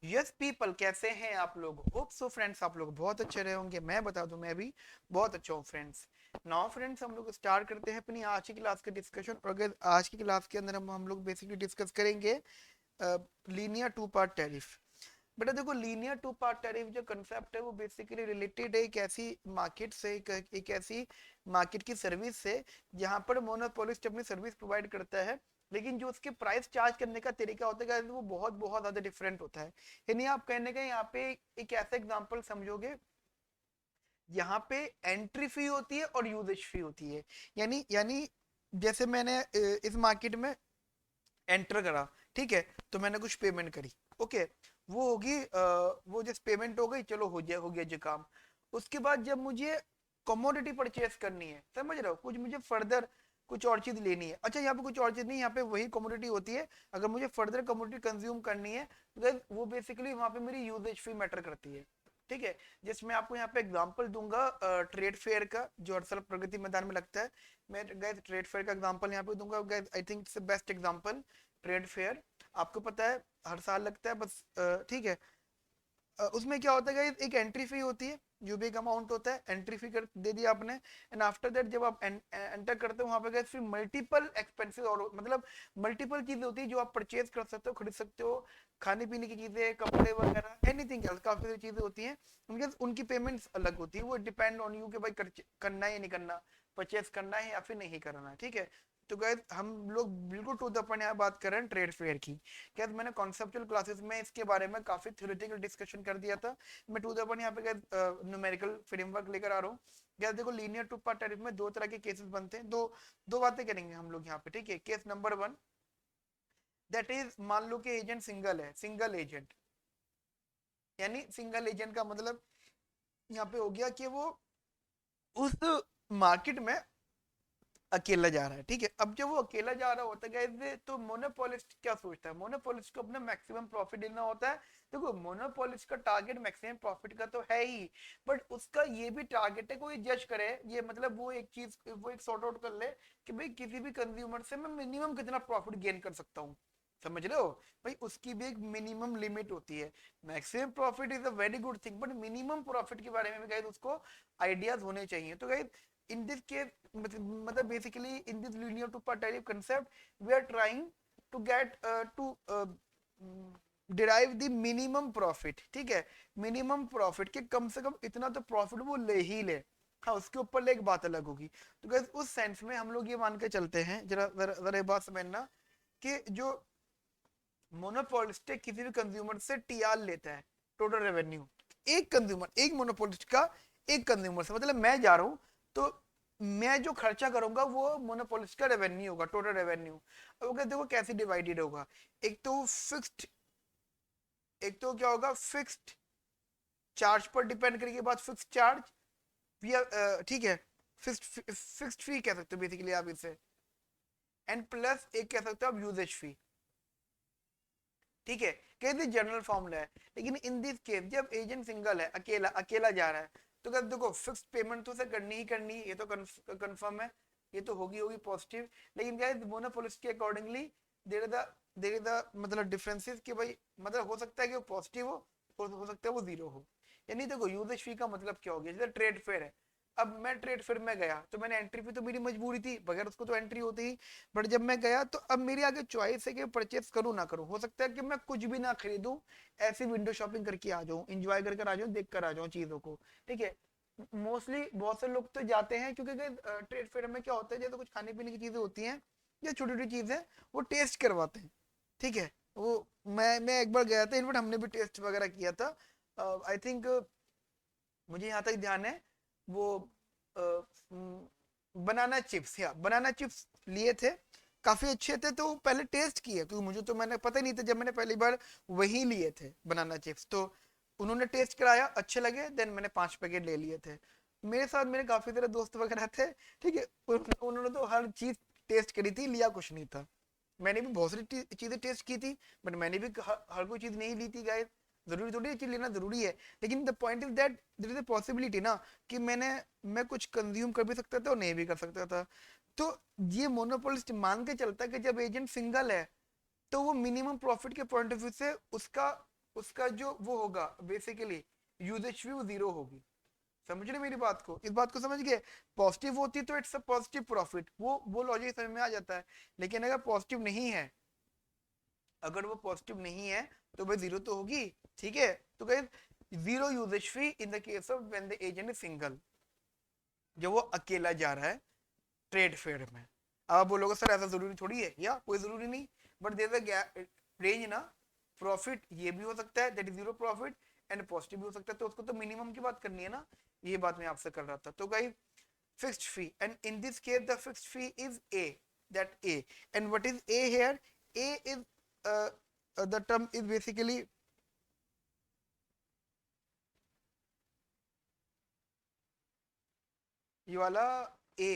Yes people, कैसे हैं आप लोग? होप सो फ्रेंड्स आप लोग बहुत अच्छे रहे होंगे। मैं बता दूं, मैं भी बहुत अच्छा हूँ फ्रेंड्स। नाउ फ्रेंड्स, हम लोग स्टार्ट करते हैं अपनी आज की क्लास के डिस्कशन। और अगर आज की क्लास के अंदर हम लोग बेसिकली डिस्कस करेंगे लीनियर टू पार्ट टैरिफ। बेटा देखो, लीनियर टू पार्ट टैरिफ जो कंसेप्ट है वो बेसिकली रिलेटेड है एक ऐसी मार्केट से, एक ऐसी मार्केट की सर्विस से जहां पर मोनोपोलिस्ट अपनी सर्विस प्रोवाइड करता है, लेकिन जो उसके प्राइस चार्ज करने का तरीका होता है वो बहुत बहुत ज्यादा डिफरेंट होता है। यानी आप कहने का यहाँ पे एक ऐसा एग्जांपल समझोगे, यहाँ पे एंट्री फी होती है और यूजेज फी होती है। यानी जैसे मैंने इस मार्केट में एंटर करा, ठीक है, तो मैंने कुछ पेमेंट करी, ओके, वो होगी वो जिस पेमेंट हो गई, चलो हो गया जो काम। उसके बाद जब मुझे कमोडिटी परचेस करनी है, समझ रहे हो, कुछ मुझे फर्दर कुछ और चीज लेनी है। अच्छा, यहाँ पे कुछ और चीज नहीं, यहाँ पे वही कमोडिटी होती है। अगर मुझे फर्दर कमोडिटी कंज्यूम करनी है तो वो बेसिकली वहां पे मेरी यूजेज फी मैटर करती है, ठीक है। जिसमें आपको यहाँ पे एग्जांपल दूंगा ट्रेड फेयर का, जो हर साल प्रगति मैदान में लगता है। मैं गैस ट्रेड फेयर का एग्जांपल यहाँ पे दूंगा gas, I think it's the best example. Trade fair आपको पता है हर साल लगता है बस, ठीक है। उसमें क्या होता है, एक एंट्री फी होती है, जो भी एक अमाउंट होता है, एंट्री फी कर दे दिया आपने। एंड आफ्टर दैट जब आप एंटर करते हो वहां पे गए, फिर मल्टीपल एक्सपेंसेस और मतलब मल्टीपल चीजें होती है जो आप परचेज कर सकते हो, खरीद सकते हो। खाने पीने की चीजें, कपड़े वगैरह, एनीथिंग एल्स, काफी सारी चीजें होती हैं। उनकी पेमेंट्स अलग होती है, वो डिपेंड ऑन यू कि भाई करना है या नहीं करना, परचेज करना है या फिर नहीं करना है, ठीक है। तो गैस हम लोग बिल्कुल टू द पॉइंट यहाँ बात कर रहे हैं ट्रेड फेयर की। क्या मैंने कॉन्सेप्चुअल क्लासेस में इसके बारे में काफी थ्योरेटिकल डिस्कशन कर दिया था। मैं टू द पॉइंट यहाँ पे न्यूमेरिकल फ्रेमवर्क लेकर आ रहा हूँ। क्या देखो, लीनियर टू पार्ट टैरिफ में दो तरह के केसेस बनते हैं, दो दो बातें करेंगे हम लोग यहाँ पे, ठीक है। Case number one, that is मान लो कि एजेंट सिंगल है, सिंगल एजेंट। यानी सिंगल एजेंट का मतलब यहाँ पे हो गया कि वो उस मार्केट में अकेला जा रहा है, ठीक है। अब जब वो अकेला जा रहा होता है तो मोनोपोलिस्ट क्या सोचता है, मोनोपोलिस्ट को अपना मैक्सिमम प्रॉफिट लेना होता है। देखो, मोनोपोलिस्ट का टारगेट मैक्सिमम प्रॉफिट का तो है ही, बट उसका ये भी टारगेट है, कोई जज करे ये, मतलब वो एक चीज, वो एक सॉर्ट आउट कर ले कि भाई किसी भी कंज्यूमर से मैं मिनिमम कितना प्रॉफिट गेन कर सकता हूँ। समझ रहे हो भाई, उसकी भी एक मिनिमम लिमिट होती है। Maximum profit is a very good thing, but minimum profit के बारे में गाइस उसको आइडियाज होने चाहिए। तो गाइस in this case, मतलब basically in this linear two part tariff concept we are trying to get derive the minimum profit, ठीक है। मिनिमम प्रॉफिट के कम से कम इतना तो प्रॉफिट वो ले ही ले। हाँ, उसके ऊपर ले एक बात अलग होगी। तो guys उस सेंस में हम लोग ये मान के चलते हैं, जरा जरा जरा ये बात समझना कि जो मोनोपोलिस्ट किसी भी कंज्यूमर से टीआर लेता है, टोटल रेवेन्यू, एक कंज्यूमर, एक मोनोपोलिस्ट का एक कंज्यूमर से, मतलब मैं जा रहा हूं तो मैं जो खर्चा करूंगा वो मोनोपोलिस्ट का रेवेन्यू होगा, टोटल रेवेन्यू। अब अगर देखो कैसे डिवाइडेड होगा, एक तो फिक्स्ड, एक तो क्या होगा, फिक्स्ड चार्ज पर डिपेंड करेगी बात, फिक्स्ड चार्ज, ठीक है, फिक्स्ड फी कह सकते हो बेसिकली आप इसे। एंड प्लस एक कह सकते हो आप यूजेज फी, ठीक है। कैसे जनरल फॉर्मूला है, लेकिन इन दिस केस जब एजेंट सिंगल है, अकेला अकेला जा रहा है, तो क्या देखो फिक्स पेमेंट तो उसे करनी ही करनी है, ये तो कंफर्म है, ये तो होगी होगी पॉजिटिव। लेकिन क्या है, मोनोपोलिस्ट के accordingly there the there the मतलब डिफरेंसेस कि भाई, मतलब हो सकता है कि वो पॉजिटिव हो सकता है वो जीरो हो। यानी देखो यूजेज फी का मतलब क्या हो गया, जैसे ट्रेड फेयर है। अब मैं ट्रेड फेयर में गया तो मैंने एंट्री फी, तो मेरी मजबूरी थी, बगैर उसको तो एंट्री होती ही। बट जब मैं गया तो अब मेरे आगे चॉइस है कि परचेस करूं ना करूं, हो सकता है कि मैं कुछ भी ना खरीदूं, ऐसी विंडो शॉपिंग करके आ जाऊं, एंजॉय कर कर आ जाऊं, देख कर आ जाऊं चीजों को, ठीक है। मोस्टली बहुत से लोग तो जाते हैं क्योंकि ट्रेड फेयर में क्या होता है, जैसे कुछ खाने पीने की चीजें होती हैं या छोटी छोटी चीजें, वो टेस्ट करवाते हैं, ठीक है। वो मैं एक बार गया था, इनफैक्ट हमने भी टेस्ट वगैरह किया था। आई थिंक मुझे यहाँ तक ध्यान है, वो बनाना चिप्स, या बनाना चिप्स लिए थे, काफी अच्छे थे। तो पहले टेस्ट किए, क्योंकि मुझे तो मैंने पता ही नहीं था, जब मैंने पहली बार वही लिए थे बनाना चिप्स, तो उन्होंने टेस्ट कराया, अच्छे लगे, देन मैंने 5 पैकेट ले लिए थे। मेरे साथ मेरे काफी सारे दोस्त वगैरह थे, ठीक है। उन्होंने तो हर चीज टेस्ट करी थी, लिया कुछ नहीं था। मैंने भी बहुत सारी चीजें टेस्ट की थी, बट मैंने भी हर कोई चीज नहीं ली थी गाइस। जरूरी थोड़ी ये चीज लेना जरूरी है, लेकिन the point is that there is a possibility ना, कि मैं कुछ कंज्यूम कर भी सकता था और नहीं भी कर सकता था। तो ये मोनोपोलिस्ट मान के चलता है कि जब एजेंट सिंगल है तो वो मिनिमम प्रॉफिट के पॉइंट ऑफ व्यू से उसका उसका जो वो होगा बेसिकली यूजेज फी वो जीरो होगी। समझ रहे मेरी बात को, इस बात को समझ गए। पॉजिटिव होती तो इट्स अ पॉजिटिव प्रॉफिट, वो लॉजिक समझ में आ जाता है। लेकिन अगर पॉजिटिव नहीं है, अगर वो पॉजिटिव नहीं है तो भाई जीरो तो होगी। ठीक है, तो guys zero usage fee in the case of when the agent is single, जब वो अकेला जा रहा है ट्रेड फेयर में। अब आप बोलोगे सर ऐसा जरूरी थोड़ी है, या कोई जरूरी नहीं, बट देयर इज रेंज ना। प्रॉफिट ये भी हो सकता है that is zero profit, and positive भी हो सकता है, तो उसको तो मिनिमम की बात करनी है ना। ये बात मैं आपसे कर रहा था। तो guys fixed fee, and in this case the fixed fee is a, that a, and what is a here? A is the term is basically ये वाला a,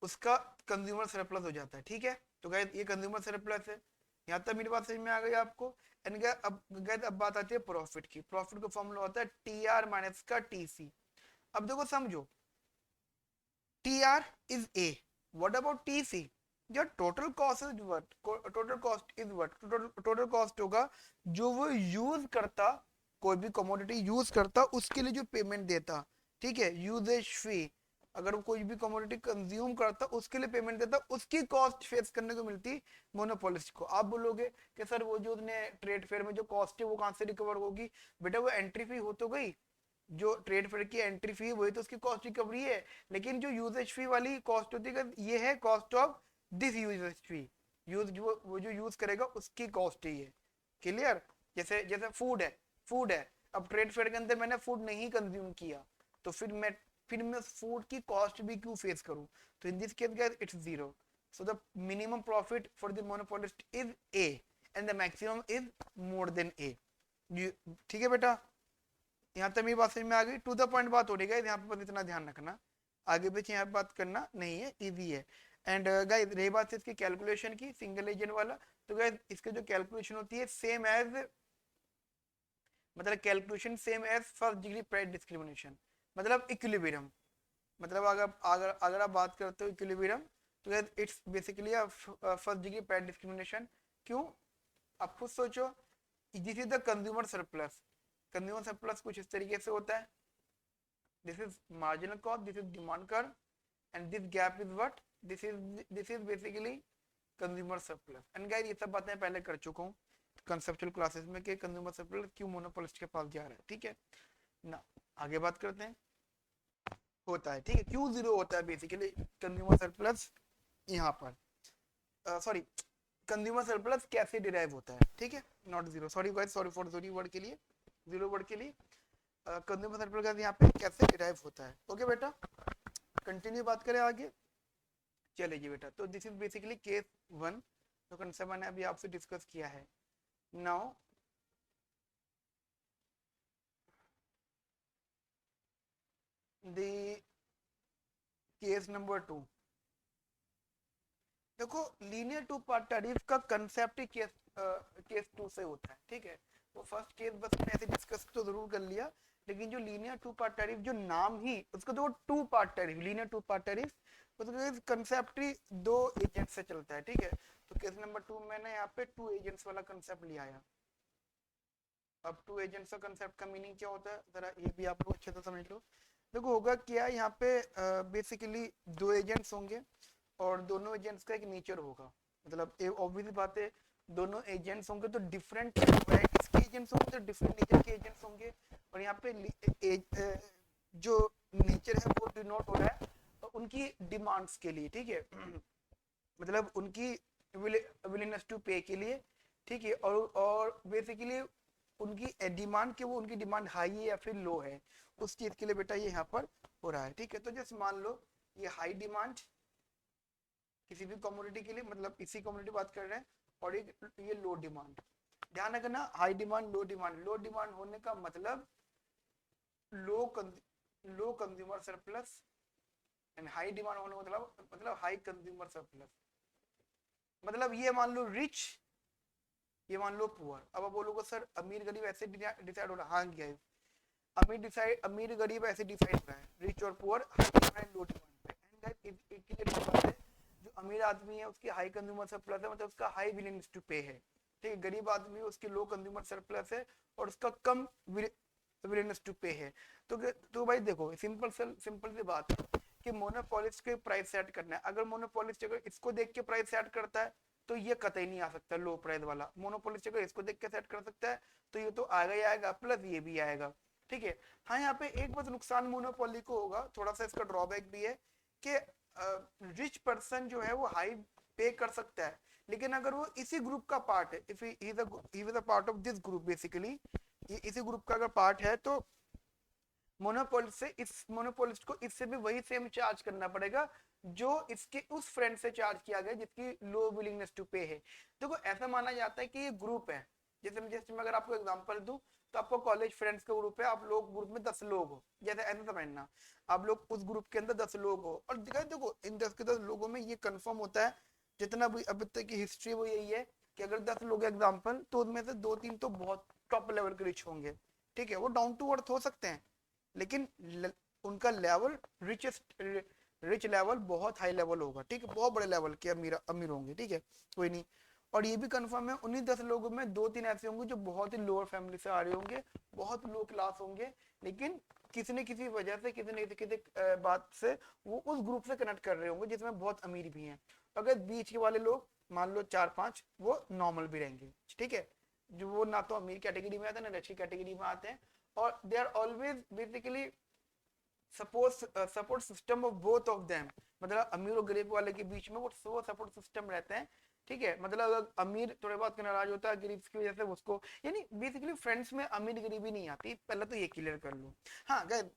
उसका कंज्यूमर सरप्लस हो जाता है। ठीक है, तो गाइस ये कंज्यूमर सरप्लस है। यहाँ तक मेरी बात समझ में आ गई आपको। एंड अब गाइस अब बात आती है प्रॉफिट की। प्रॉफिट का फॉर्मूला होता है टी आर माइनस का टी सी। अब देखो समझो, T R is A, what about T C? जो total cost is what, total cost is what, total cost होगा जो वो यूज करता, कोई भी कमोडिटी यूज करता उसके लिए जो पेमेंट देता। ठीक है, यूजेज फी, अगर वो कोई भी कमोडिटी कंज्यूम करता उसके लिए पेमेंट देता, उसकी कॉस्ट फेस करने को मिलती मोनोपोलिस्ट को। आप बोलोगे कि सर वो जो उसने ट्रेड फेयर में जो कॉस्ट है वो कहां से रिकवर होगी? बेटा वो एंट्री फी हो तो गई, जो ट्रेड फेयर की एंट्री फी वही तो उसकी कॉस्ट रिकवरी है। लेकिन जो यूजेज फी वाली कॉस्ट होती है ये है cost of this usage fee, use वो जो यूज करेगा उसकी कॉस्ट ही है। क्लियर? जैसे जैसे फूड है, अब ट्रेड फेयर के अंदर मैंने फूड नहीं कंज्यूम किया, तो फिर मैं फूड की कॉस्ट भी क्यों फेस करूं? तो in this case guys it's zero. So the minimum profit for the monopolist is A and the maximum is more than A. ठीक है बेटा, यहाँ तक मेरी बात समझ में आ गई। टू द पॉइंट बात हो रही है, यहाँ पे बस इतना ध्यान रखना, आगे पीछे यहाँ बात करना नहीं है, इजी है। एंड गाइस रही बात इसकी कैलकुलेशन की, सिंगल एजेंट वाला, तो गाइस इसके जो कैलकुलेशन होती है सेम एज, मतलब calculation same as first degree price discrimination, मतलब इक्विलिब्रियम। मतलब अगर अगर अगर आप बात करते हो इक्विलिब्रियम, तो guys it's basically first degree price discrimination. क्यों? आप खुद सोचो, this is the consumer surplus. Consumer surplus कुछ इस तरीके से होता है, this is marginal cost, this is demand curve, and this gap is what, this is basically consumer surplus। and guys ये सब बातें पहले कर चुका हूँ कंसेप्चुअल क्लासेस में कि कंज्यूमर सरप्लस क्यों मोनोपोलिस्ट के पास जा रहा है। ठीक है ना, आगे बात करते हैं। होता है, ठीक है, क्यों जीरो होता है बेसिकली कंज्यूमर सरप्लस यहाँ पर, सॉरी कंज्यूमर सरप्लस कैसे डिराइव होता है। ठीक है, not zero, sorry guys, sorry for zero word के लिए, जीरो वर्ड के लिए कंज्यूमर सरप्लस यहाँ पे कैसे डिराइव होता है। ओके बेटा, कंटिन्यू बात करें आगे। चलिए जी बेटा, तो this is basically case one, जो कंसेप्ट मैंने अभी आपसे डिस्कस किया है। Now the case number two. देखो लीनियर टू पार्ट टैरिफ का कंसेप्ट ही केस टू से होता है। ठीक है, वो फर्स्ट केस बस मैंने ऐसे डिस्कस तो जरूर कर लिया, लेकिन जो लीनियर टू पार्ट टैरिफ जो नाम ही उसका, जो two part tariff, linear two part tariff, उसका कंसेप्ट ही दो एजेंट से चलता है। ठीक है, तो केस नंबर टू मैंने यहाँ पे टू एजेंट्स वाला कंसेप्ट लिया है। अब टू एजेंट्स का कंसेप्ट का मीनिंग क्या होता है जरा ये भी आप लोग अच्छे से समझ लो। देखो होगा क्या, यहाँ पे बेसिकली दो एजेंट्स होंगे और दोनों एजेंट्स का एक नेचर होगा, मतलब ऑब्वियस बात है, दोनों एजेंट्स होंगे तो डिफरेंट वैरायटीज के एजेंट्स होंगे, तो डिफरेंट नेचर के एजेंट्स होंगे। और यहाँ पे जो नेचर है वो डिनोट हो रहा है उनकी डिमांड्स के लिए। ठीक है, मतलब उनकी विलिंगनेस टू पे के लिए। ठीक है, और बेसिकली उनकी डिमांड के, वो उनकी डिमांड हाई है या फिर लो है, उस चीज के लिए बेटा ये यहाँ पर हो रहा है। ठीक है, तो जैसे मान लो ये हाई डिमांड किसी भी कमोडिटी के लिए, मतलब इसी कमोडिटी बात कर रहे हैं, और एक ये लो डिमांड। ध्यान रखना, high demand low demand, low demand होने का मतलब low consumer surplus, and high demand होने का मतलब हाई कंज्यूमर सरप्लस। मतलब ये मान लो रिच, ये मान लो पुअर। अब आप बोलोगे सर अमीर गरीब ऐसे डिसाइड हो रहा है? हाँ गाइस, अमीर गरीब ऐसे डिसाइड हो रहा है, रिच और poor high demand low demand पे। एंड गाइस एक क्लियर बात है, जो अमीर आदमी है उसकी हाई कंज्यूमर सरप्लस है, मतलब उसका हाई विलिंगनेस टू पे है। ठीक है, गरीब आदमी है, उसकी लो कंज्यूमर सरप्लस है और उसका कम विलियननेस टू पे है। तो भाई देखो, सिंपल सी बात है कि मोनोपोलिस्ट के प्राइस सेट करना है। अगर मोनोपोलिस्ट अगर इसको देख के प्राइस सेट करता है तो ये कतई नहीं आ सकता लो प्राइस वाला। मोनोपोलिस्ट अगर इसको देख के सेट कर सकता है तो ये तो आएगा ही आएगा, प्लस ये भी आएगा। ठीक है, हाँ यहाँ पे एक बस नुकसान मोनोपोली को होगा, थोड़ा सा इसका ड्रॉबैक भी है कि रिच पर्सन जो है वो हाई पे कर सकता है, लेकिन अगर वो इसी ग्रुप का पार्ट है, if he is a part of this group, basically ये इसी ग्रुप का अगर पार्ट है, तो मोनोपोलिस्ट को इससे भी वही सेम चार्ज करना पड़ेगा जो इसके उस फ्रेंड से चार्ज किया गया जिसकी लो विलिंगनेस टू पे है। देखो ऐसा माना जाता है कि ये ग्रुप है, जैसे मैं अगर आपको एग्जांपल दूं तो आपको कॉलेज फ्रेंड्स का ग्रुप है, आप लोग ग्रुप में 10 लोग हो, जैसे ऐसा समझना, आप लोग उस ग्रुप के अंदर 10 लोग हो, और देखो इन 10 के 10 लोगों में ये कंफर्म होता है, जितना भी अभी तक की हिस्ट्री वो यही है कि अगर 10 लोग एग्जाम्पल, तो उनमें से 2-3 तो बहुत टॉप लेवल के रिच होंगे। ठीक है, वो डाउन टू अर्थ हो सकते हैं, लेकिन उनका लेवल रिच लेवल बहुत हाई लेवल होगा। ठीक है, बहुत बड़े लेवल के अमीर अमीर होंगे। ठीक है, कोई नहीं। और ये भी कंफर्म है उन्हीं 10 लोगों में 2-3 ऐसे होंगे जो बहुत ही लोअर फैमिली से आ रहे होंगे, बहुत लो क्लास होंगे, लेकिन किसी न किसी वजह से, किसी न किसी बात से वो उस ग्रुप से कनेक्ट कर रहे होंगे जिसमें बहुत अमीर भी हैं। अगर बीच के वाले लोग मान लो 4-5, वो नॉर्मल भी रहेंगे। ठीक है, जो वो ना तो अमीर कैटेगरी में आते हैं ना अच्छी कैटेगरी में आते हैं, और they are always basically support system of both of them, मतलब अमीर और गरीब वाले के बीच में वो सपोर्ट सिस्टम रहते हैं। ठीक है, मतलब अगर अमीर थोड़े बात का नाराज होता है गरीब की वजह से उसको, यानी बेसिकली फ्रेंड्स में अमीर गरीबी नहीं आती, पहले तो ये क्लियर कर लूं। हाँ गैर,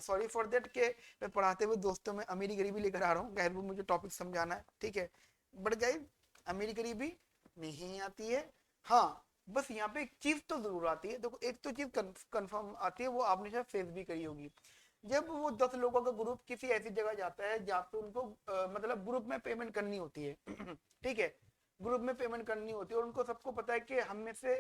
सॉरी फॉर दैट के मैं पढ़ाते हुए दोस्तों में अमीरी गरीबी लेकर आ रहा हूँ, गैर वो मुझे टॉपिक समझाना है। ठीक है, बट गाइस अमीरी गरीबी नहीं आती है। हाँ, बस यहाँ पे एक चीज तो जरूर आती है। देखो एक तो चीज कंफर्म आती है, वो आपने शायद फेस भी करी होगी, जब वो 10 लोगों का ग्रुप किसी ऐसी जगह जाता है जहाँ पे उनको मतलब ग्रुप में पेमेंट करनी होती है। ठीक है, ग्रुप में पेमेंट करनी होती है और उनको सबको पता है कि हम में से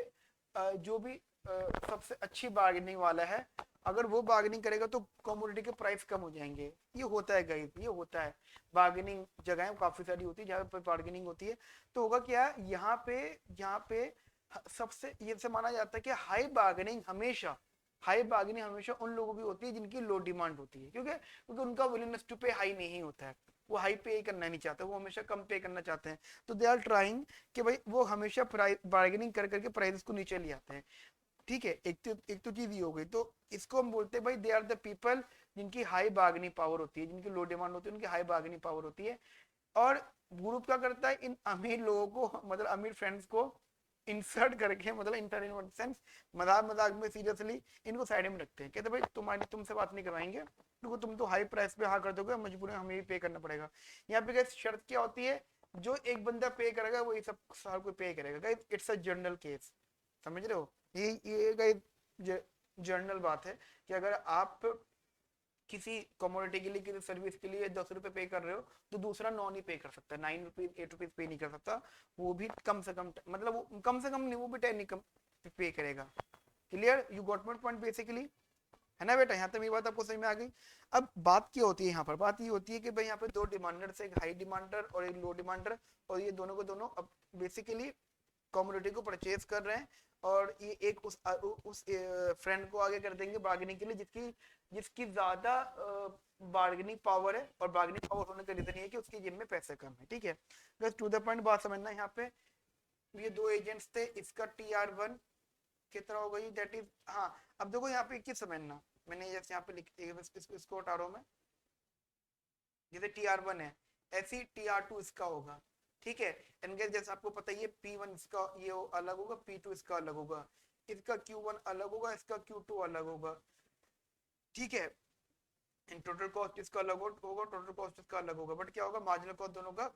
जो भी सबसे अच्छी बार्गेनिंग वाला है, अगर वो बार्गेनिंग करेगा तो कमोडिटी के प्राइस कम हो जाएंगे। ये होता है गाइस, ये होता है। बार्गेनिंग जगहें काफी सारी होती है जहाँ पे बार्गेनिंग होती है। तो होगा क्या, यहाँ पे सबसे ये से माना जाता है कि हाई बार्गेनिंग हमेशा उन लोगों की होती है जिनकी लो डिमांड होती है, क्योंकि उनका विलिंगनेस टू पे हाई नहीं होता है, वो हाई पे करना नहीं चाहते, वो हमेशा कम पे करना चाहते हैं। तो दे आर ट्राइंग कि भाई वो हमेशा बार्गेनिंग कर करके प्राइस को नीचे ले आते हैं। ठीक है, एक तो चीज ये हो गई। तो इसको हम बोलते हैं भाई दे आर द पीपल जिनकी हाई बार्गेनिंग पावर होती है, जिनकी लो डिमांड होती है, उनकी हाई बार्गेनिंग पावर होती है। और ग्रुप क्या करता है, इन अमीर लोगों को, मतलब अमीर फ्रेंड्स को इंसर्ट करके, मतलब इंसर्ट इन सेंस मजाक मजाक में सीरियसली इनको साइड में रखते हैं, कहते भाई तुमसे बात नहीं करवाएंगे क्योंकि तुम तो हाई प्राइस पे हाँ कर दोगे, मजबूरन हमें भी पे करना पड़ेगा। यहाँ पे गाइस शर्त क्या होती है, जो एक बंदा पे करेगा वही सब सार को पे करेगा। Guys it's a general case, समझ रहे हो, ये गाइस जनरल बात है कि अगर आप किसी कमोडिटी के लिए, किसी सर्विस के लिए 10 रुपए पे कर रहे हो, तो दूसरा 9 नहीं पे कर सकता, 9 रुपीज 8 रुपीज पे नहीं कर सकता, वो भी कम से कम, मतलब वो कम से कम नहीं, वो भी 10 नहीं कम पे करेगा। Clear, you got my point basically, है ना बेटा, यहाँ तक मेरी बात आपको समझ में आ गई। अब बात क्या होती है यहाँ पर, बात ये होती है कि भाई यहाँ पे दो डिमांडर्स, एक हाई डिमांडर और एक लो डिमांडर, और ये दोनों को दोनों अब बेसिकली कमोडिटी को परचेज कर रहे हैं, और ये एक उस फ्रेंड को आगे कर देंगे बार्गेनिंग के लिए जिसकी जिसकी ज्यादा बार्गेनिंग पावर है, और बार्गेनिंग पावर होने का रीजन ये है कि उसकी जेब में पैसे कम है। ठीक है, बस टू द पॉइंट बात समझना। यहाँ पे ये दो एजेंट्स थे, इसका TR1 कितना हो गई, दैट इज, हाँ अब देखो यहाँ पे एक चीज समझना, मैंने जैसे यहाँ पे इसको हटा रहा हूँ मैं, जैसे TR1 है ऐसी TR2 इसका होगा। ठीक है, एंगल जैसे आपको पता ही है, P1 इसका ये अलग होगा, P2 इसका अलग होगा, इसका Q1 अलग होगा, इसका Q2 अलग होगा। ठीक है, इन टोटल कॉस्ट इसका अलग होगा, टोटल कॉस्ट इसका अलग होगा, बट क्या होगा, मार्जिनल कॉस्ट दोनों का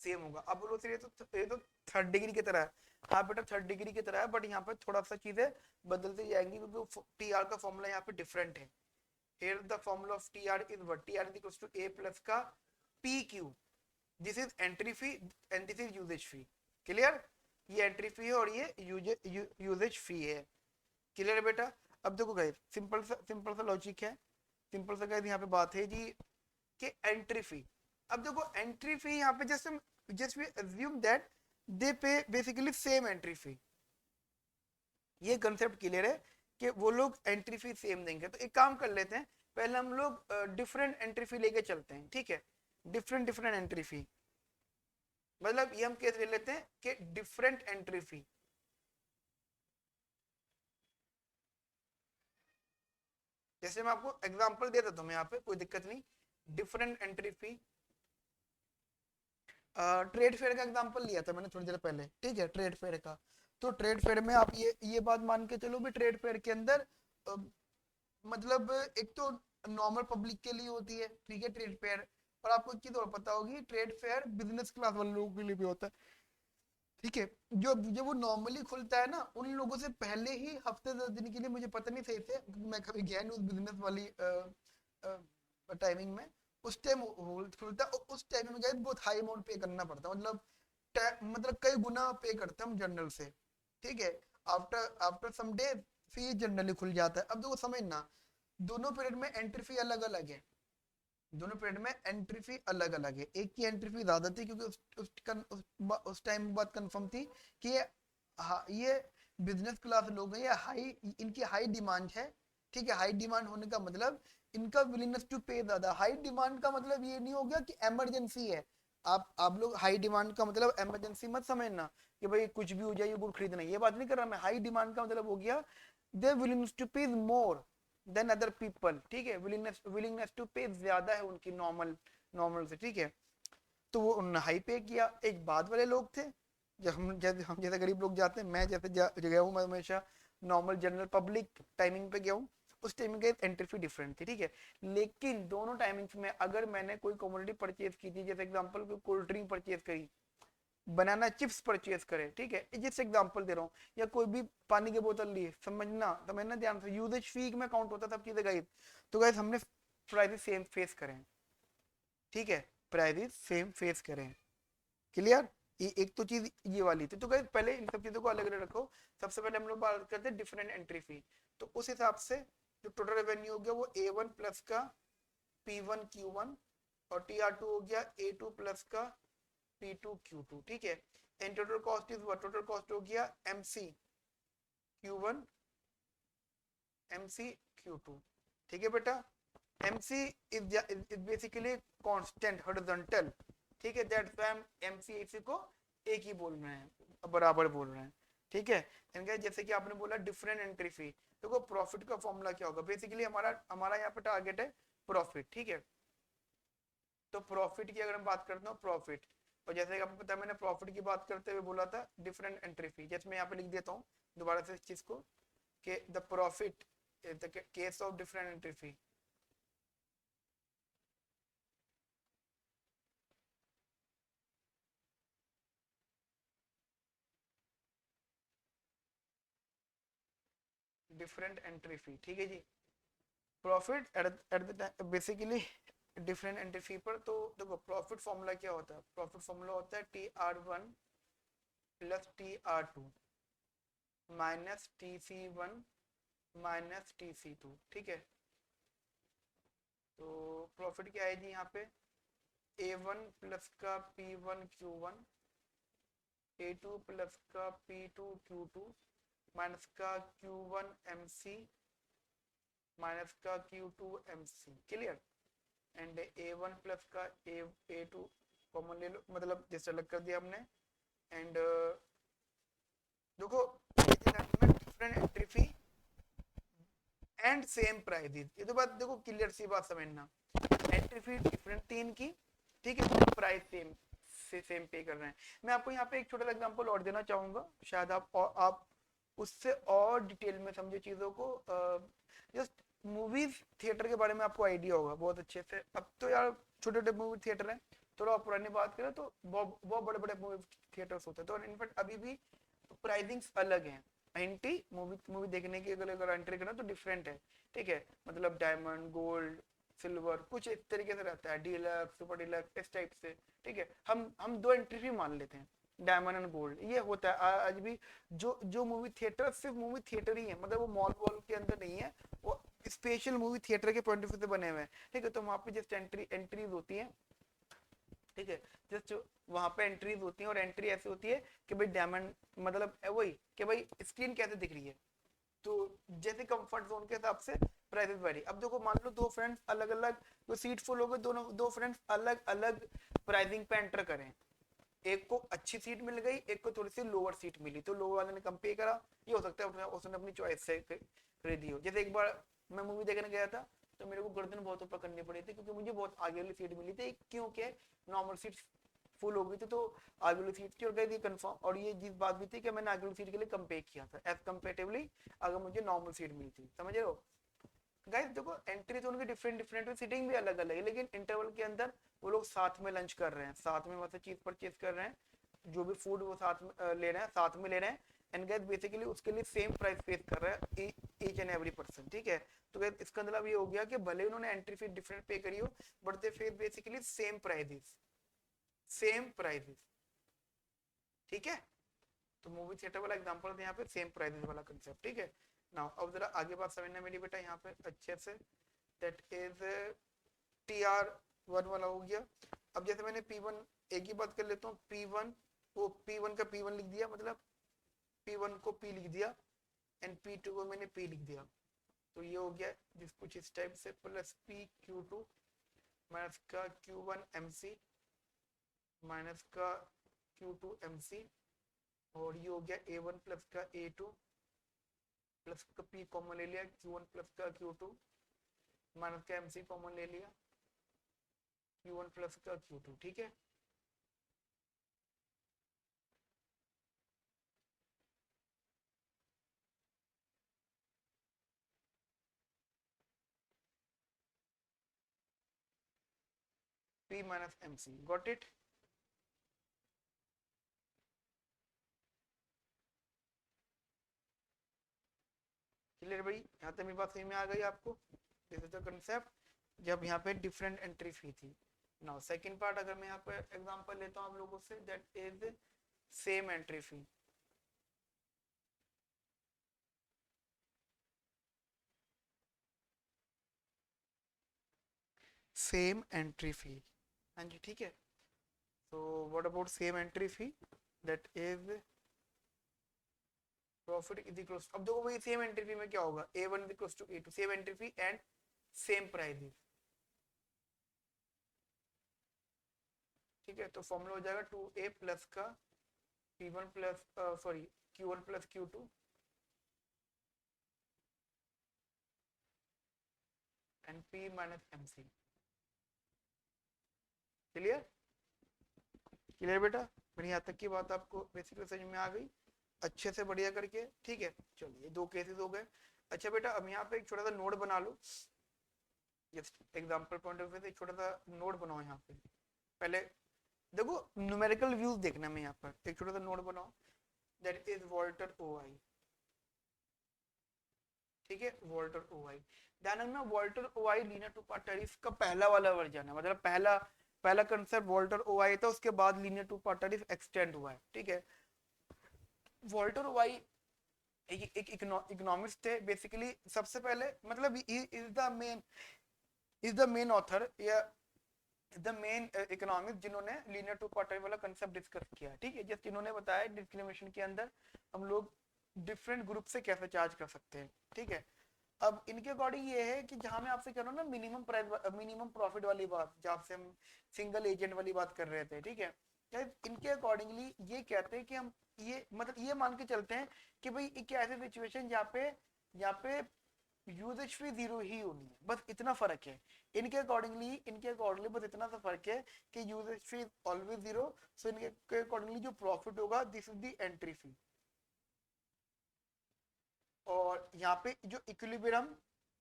सेम होगा। अब बोलो सर ये तो थर्ड डिग्री की तरह है। हाँ बेटा थर्ड डिग्री की तरह है, बट यहाँ पे थोड़ा सा चीजें बदलती जाएंगी क्योंकि TR का फॉर्मूला यहाँ पे डिफरेंट है। Here the formula of TR is what? TR is equals to A plus का PQ. This is entry fee and this is usage fee. Clear? ये एंट्री फी है और ये यूजेज फी है। क्लियर है बेटा? अब देखो गाइस, सिंपल सा लॉजिक है, सिंपल सा गाइस यहाँ पे बात है जी कि एंट्री फी। अब देखो एंट्री फी यहाँ पे just we assume that they pay basically same entry फी। ये कंसेप्ट क्लियर है कि वो लोग एंट्री फी सेम देंगे। तो एक काम कर लेते हैं, पहले हम लोग डिफरेंट एंट्री फी लेके चलते हैं, ठीक है। डिफरेंट डिफरेंट एंट्री फी, मतलब ये हम कैसे ले लेते हैं कि डिफरेंट एंट्री फी। जैसे मैं आपको एग्जांपल दे देता हूँ यहाँ पे, कोई दिक्कत नहीं। डिफरेंट एंट्री फी, ट्रेड फेयर का एग्जांपल लिया था मैंने थोड़ी देर पहले, ठीक है, ट्रेड फेयर का। तो ट्रेड फेयर में आप ये बात मान के चलो भी, ट्रेड फेयर के अंदर मतलब एक तो नॉर्मल पब्लिक के लिए होती है, ठीक है, ट्रेड फेयर। और आपको एक चीज और पता होगी, ट्रेड फेयर बिजनेस क्लास वाले लोगों के लिए भी होता है, ठीक है। जो जो वो नॉर्मली खुलता है ना, उन लोगों से पहले ही हफ्ते 10 दिन के लिए, मुझे पता नहीं सही से क्योंकि मैं कभी गया नहीं उस बिजनेस वाली टाइमिंग में। उस टाइम खुलता है, और उस टाइम में गए बहुत हाई अमाउंट पे करना पड़ता है, मतलब मतलब कई गुना पे करते हैं हम जनरल से, ठीक है। आफ्टर आफ्टर सम डे फी जनरली खुल जाता है। अब देखो समझना, दोनों पीरियड में एंट्री फी अलग अलग है, दोनों पीरियड में एंट्री फी अलग अलग है। एक की एंट्री फी ज्यादा थी क्योंकि उस टाइम बात कंफर्म थी कि ये बिजनेस क्लास लोग हैं, ये हाई, इनकी हाई डिमांड है, ठीक है। हाई डिमांड होने का मतलब इनका विलिंगनेस टू पे ज्यादा। हाई डिमांड का मतलब ये नहीं हो गया कि इमरजेंसी है। आप लोग हाई डिमांड का मतलब इमरजेंसी मत समझना कि भाई कुछ भी हो जाए ये गुड़ खरीदना, ये बात नहीं कर रहा मैं। हाई डिमांड का मतलब हो गया दे विलिंगनेस टू पे मोर देन अदर पीपल, ठीक है। विलिंगनेस टू पे ज्यादा है उनकी नॉर्मल नॉर्मल से, ठीक है। तो वो उन्होंने हाई पे किया। एक बाद वाले लोग थे, जब हम जैसे गरीब लोग जाते हैं, मैं जैसे गया हूँ, मैं हमेशा नॉर्मल जनरल पब्लिक टाइमिंग पे गया हूँ। उस टाइमिंग की एंट्री फी डिफरेंट थी, ठीक है। लेकिन दोनों टाइमिंग्स में अगर मैंने कोई कमोडिटी परचेज की थी, जैसे एग्जांपल कोई कोल्ड ड्रिंक परचेज करी, बनाना चिप्स परचेज करे, ठीक है, जिस एग्जांपल दे रहा हूँ, या कोई भी पानी की बोतल ली, समझना ध्यान से, यूजेज फी में काउंट होता सब चीजें गाइस। तो गाइस हमने प्राइसेस सेम फेस करें, ठीक है, प्राइसेस सेम फेस करें, क्लियर। ये एक तो चीज ये वाली थी। तो गाइस पहले इन सब चीजों को अलग अलग रखो। सबसे पहले हम लोग बात करते हैं डिफरेंट एंट्री फी। तो उस हिसाब से जो टोटल रेवेन्यू हो गया वो A1 प्लस का P1 Q1, और TR2 हो गया A2 प्लस का P2 Q2, ठीक है। And total cost is what, total cost हो गया MC Q1 MC Q2, ठीक है बेटा। MC is basically constant horizontal, ठीक है, दैट्स व्हाई हम MC इसी को एक ही बोल रहे हैं, बराबर बोल रहे हैं, ठीक है। इनका जैसे कि आपने बोला डिफरेंट एंट्री फी, देखो प्रॉफिट का फॉर्मूला क्या होगा, बेसिकली हमारा हमारा यहाँ पे टारगेट है प्रॉफिट, ठीक है। तो प्रॉफिट की अगर हम बात करते हैं प्रॉफिट, और जैसे कि आपको पता है मैंने प्रॉफिट की बात करते हुए बोला था डिफरेंट एंट्री फी, जैसे मैं यहाँ पे लिख देता हूँ दोबारा से इस चीज को कि the profit is the case of different entry fee. Different entry fee, ठीक है जी। Profit at the basically different entry fee पर। तो देखो प्रॉफिट फॉर्मूला क्या होता है, प्रॉफिट फॉर्मूला होता है TR1 plus TR2 minus TC1 minus TC2, ठीक है। तो प्रॉफिट क्या है जी यहाँ पे, A1 प्लस का P1 Q1, A2 प्लस का P2 Q2 माइनस का Q1 MC माइनस का Q2 MC, clear. And A1 plus का A2 कॉमन ले लो, मतलब जैसे अलग कर दिया हमने। एंड देखो different entry fee and same prices, ये तो बात देखो क्लियर सी बात समझना। एंट्री फी डिफरेंट तीन की, ठीक है, प्राइस सेम से सेम पे कर रहे हैं। मैं आपको यहाँ पे एक छोटा एग्जांपल और देना चाहूंगा, शायद आप उससे और डिटेल में समझे चीजों को। जस्ट मूवीज थिएटर के बारे में आपको आइडिया होगा बहुत अच्छे से। अब तो यार छोटे छोटे मूवी थिएटर हैं, थोड़ा पुरानी बात करें तो बहुत बहुत बड़े बड़े मूवी थिएटर्स होते हैं। तो इनफैक्ट अभी भी प्राइसिंग्स अलग हैं। एंट्री मूवी मूवी देखने की अगर एंट्री करना तो डिफरेंट है, ठीक है, मतलब डायमंड गोल्ड सिल्वर कुछ इस तरीके से रहता है, डीलक्स सुपर डीलक्स इस टाइप से, ठीक है। हम दो एंट्री फी मान लेते हैं, डायमंड एंड गोल्ड, ये होता है आज भी। जो जो मूवी थिएटर सिर्फ मूवी थिएटर ही है, मतलब वो मॉल वॉल के अंदर नहीं है, वो स्पेशल मूवी थिएटर के पॉइंट ऑफ व्यू से बने हुए हैं, ठीक है। तो वहाँ पे जस्ट एंट्रीज होती है, ठीक है। जस्ट वहां पे एंट्रीज होती हैं और एंट्री ऐसी होती है कि भाई डायमंड मतलब वही कि भाई स्क्रीन कैसे दिख रही है, तो जैसे कंफर्ट जोन के हिसाब से प्राइसेस वेरी। अब देखो मान लो दो फ्रेंड्स अलग अलग, तो सीट फुल हो गए, दोनों दो फ्रेंड्स अलग अलग प्राइसिंग पे एंटर करें, एक को अच्छी सीट मिल गई, एक को थोड़ी सी लोअर सीट मिली, तो लोअर वाले ने कम पे करा, ये हो सकता है उसने अपनी चॉइस से खरीदी हो। जैसे एक बार मैं मूवी देखने गया था, तो मेरे को गर्दन बहुत ऊपर करनी पड़ी थी क्योंकि मुझे बहुत आगे वाली सीट मिली थी, क्योंकि नॉर्मल सीट फुल हो गई थी, तो आगे वाली सीट थी और गई थी कंफर्म। और ये जिस बात भी थी कि मैंने आगे वाली सीट के लिए कंपेयर किया था एज कंपेरेटिवली अगर मुझे नॉर्मल सीट मिलती, समझ रहे हो गाइस। देखो एंट्री तो उनकी डिफरेंट डिफरेंट, सीटिंग भी अलग अलग है, लेकिन इंटरवल के अंदर वो लोग साथ में लंच कर रहे हैं, साथ में वैसे चीज परचेज कर रहे हैं, जो भी फूड वो साथ में ले रहे हैं, साथ में ले रहे हैं। एंड गाइस बेसिकली उसके लिए सेम प्राइस पे कर रहा है ईच एंड एवरी पर्सन, ठीक है। तो गाइस इसका मतलब ये हो गया कि भले उन्होंने एंट्री फी डिफरेंट पे करी हो, but they face basically same prices, same prices, ठीक है। तो मूवी थिएटर वाला एग्जांपल है यहाँ पे सेम प्राइसेस वाला कंसेप्ट, ठीक है। नाउ अब जरा आगे बात समझना मेरी बेटा यहाँ पे अच्छे से, दैट इज TR1 वाला हो गया। अब जैसे मैंने P1 एक ही बात कर लेता हूँ, P1 वो P1 का P1 लिख दिया, मतलब P1 को P लिख दिया, एंड P2 को मैंने P लिख दिया, तो ये हो गया जिस कुछ इस टाइप से, प्लस PQ2 माइनस का Q1 MC माइनस का Q2 MC, और ये हो गया A1 प्लस का A2 प्लस का P कॉमन ले लिया, Q1 प्लस का Q2 माइनस का MC कॉमन ले लिया, Q1 प्लस का Q2, ठीक है। P minus MC, got it। Clear भाई, यहाँ तक मेरी बात सही में आ गई आपको। दिस इज द कंसेप्ट जब यहाँ पे डिफरेंट एंट्री फी थी। नाउ सेकंड पार्ट अगर मैं यहाँ पे एग्जांपल लेता हूँ आप लोगों से, that is same entry fee. Same entry फी, हाँ जी ठीक है। so what about same entry fee, that is profit is equals, अब देखो भाई सेम एंट्री फी में क्या होगा, A1 is equals to A2, same entry fee and same prices, ठीक है। तो फॉर्मूला हो जाएगा 2A प्लस का P1 plus sorry Q1 plus Q2 and P minus MC। Clear, clear बेटा, मेरी यहाँ तक की बात आपको बेसिकली समझ में आ गई अच्छे से बढ़िया करके, ठीक है। चलिए दो केसेस हो गए। अच्छा बेटा अब यहाँ पे एक छोटा सा नोट बना लो, just example point of view से एक छोटा सा नोट बनाओ यहाँ पे। पहले देखो न्यूमेरिकल व्यूज देखना में, यहाँ पर एक छोटा सा नोट बनाओ, दैट इज वॉल्टर OI, ठीक है। वॉल्टर OI, ध्यान रखना Walter OI linear two part tariff का पहला वाला वर्जन है, मतलब पहला पहला कंसेप्ट वॉल्टर OI था, उसके बाद linear two part tariff extend हुआ है, ठीक है। वॉल्टर OI एक इकोनॉमिस्ट थे बेसिकली, सबसे पहले मतलब इज द मेन ऑथर या द मेन इकोनॉमिस्ट जिन्होंने लीनियर टू क्वार्टर वाला कंसेप्ट डिस्कस किया, ठीक है। जस्ट इन्होंने बताया डिस्क्रिमिनेशन के अंदर हम लोग डिफरेंट ग्रुप से कैसे चार्ज कर सकते हैं, ठीक है। अब इनके अकॉर्डिंग ये है कि जहां मैं आपसे कह रहा हूँ ना मिनिमम प्राइस मिनिमम प्रॉफिट वाली बात, जहाँ से हम सिंगल एजेंट वाली बात कर रहे थे, ठीक है। इनके अकॉर्डिंगली ये कहते हैं कि हम ये मतलब ये मान के चलते हैं कि भाई एक ऐसी सिचुएशन जहाँ पे यूजेज फी जीरो ही होनी है, बस इतना फर्क है। इनके अकॉर्डिंगली बस इतना सा फर्क है कि यूजेज फी ऑलवेज जीरो, सो इनके अकॉर्डिंगली जो प्रॉफिट होगा this is the entry fee, और यहाँ पे जो इक्विलिब्रियम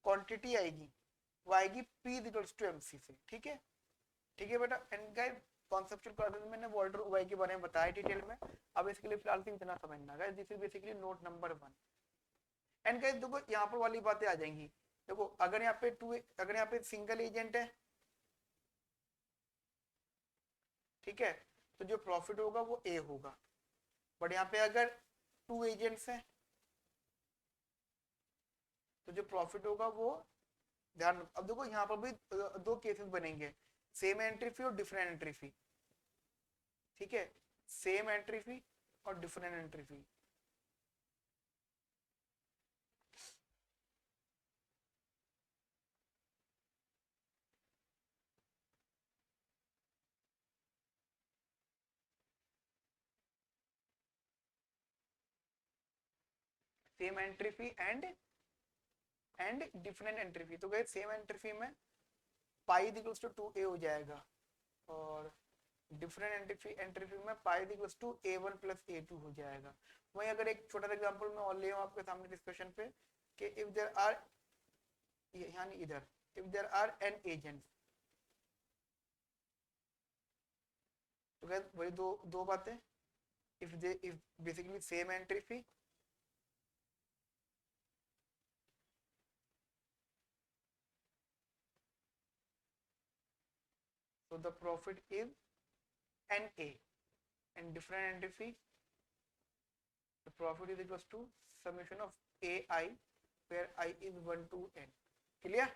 क्वांटिटी आएगी वो आएगी P इक्वल्स टू MC से, ठीक है। ठीक है बेटा, एंड गाइस कॉन्सेप्चुअल क्लासेस मैंने वॉल्टर OI के बारे में बताया डिटेल में, अब इसके लिए फिलहाल सिर्फ इतना समझना guys, this is basically note number 1। And guys देखो यहाँ पर वाली बातें आ जाएंगी, देखो अगर यहाँ पे सिंगल एजेंट है, ठीक है, तो जो प्रॉफिट होगा वो A होगा, बट यहाँ पे अगर 2 एजेंट्स हैं तो जो प्रॉफिट होगा वो, ध्यान अब देखो यहाँ पर भी दो केसेस बनेंगे, सेम एंट्री फी और डिफरेंट एंट्री फी। ठीक है, सेम एंट्री फी और different entry fee. Same entry fee and different entry फी। तो गए सेम एंट्री फी में पाई इक्वल्स टू 2a हो जाएगा, और डिफरेंट एंट्री फी में पाई equals to a1 plus a2 हो जाएगा। वहीं अगर एक छोटा सा एग्जांपल मैं और ले आऊं आपके सामने डिस्कशन पे कि इफ देयर आर, यानी इधर if there are n agents, तो गैस वही दो दो बातें, if basically same entry fee, so the profit is NA, and different entry fee, the profit is equals to summation of AI where I is 1 to n। Clear,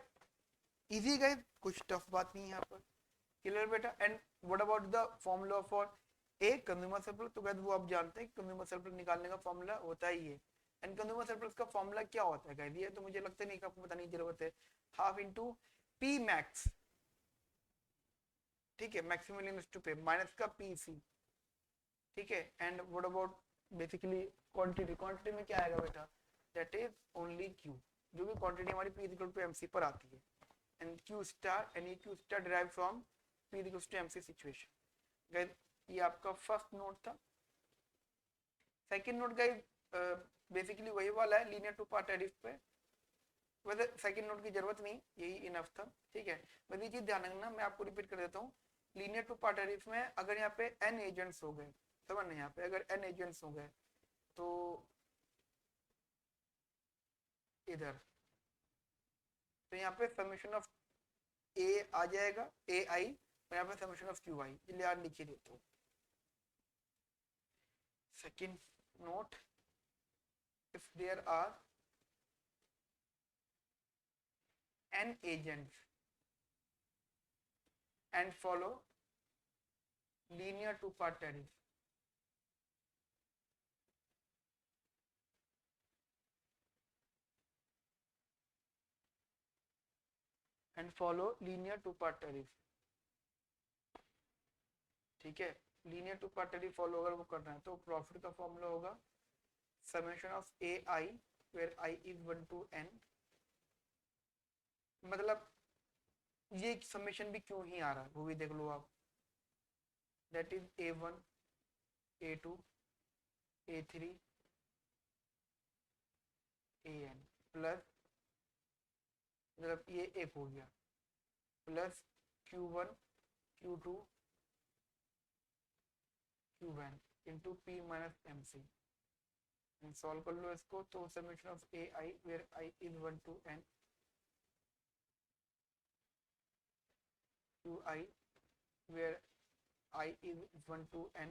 easy guys, कुछ tough बात नहीं है यहाँ पर। Clear बेटा। And what about the formula for a consumer surplus, तो guys वो आप जानते हैं कंज्यूमर सरप्लस निकालने का फॉर्मूला होता ही है। एंड कंज्यूमर सरप्लस का फॉर्मूला क्या होता है गाइस, ये तो मुझे लगता नहीं कि आपको बताने की जरूरत है। हाफ इंटू पी मैक्स, ठीक है, मैक्सिमम लिमिट टू पे माइनस का पीसी, ठीक है। And what about basically quantity, quantity में क्या आएगा बेटा, दैट इज ओनली क्यू, जो भी क्वांटिटी हमारी पी इक्वल टू एमसी पर आती है। एंड क्यू स्टार, एंड ये Q star derive from P equal to MC situation. Guys ये आपका फर्स्ट नोट था। सेकंड नोट गाइस बेसिकली वही वाला है, लीनियर टू पार्ट टैरिफ पे। वैसे सेकंड नोट की जरूरत नहीं, यही इनफ था, ठीक है। बस ये चीज ध्यान रखना, मैं आपको रिपीट कर देता हूँ। लीनियर टू पार्ट टैरिफ में अगर यहाँ पे एन एजेंट्स हो गए, समझ, यहाँ पे अगर एन एजेंट्स हो गए तो इधर, तो यहाँ पे समेशन ऑफ ए आ जाएगा, ए आई, और यहाँ पे समेशन ऑफ क्यू आई, इसलिए यार लिख ही देता हूँ। Second note, if there are n agents and follow linear two part tariff, and follow linear two part tariff, ठीक है। Linear two part tariff follow अगर वो करना है तो प्रॉफिट का फॉर्मूला होगा summation of a i where i is 1 to n. मतलब ये समेशन भी क्यों ही आ रहा है वो भी देख लो आप, that is a1 a2 a3 an plus, मतलब ये एक हो गया, plus q1 q2 q1 into p minus mc। Solve कर लो इसको, तो summation of a i where i is 1 to n q i where i is 1 to n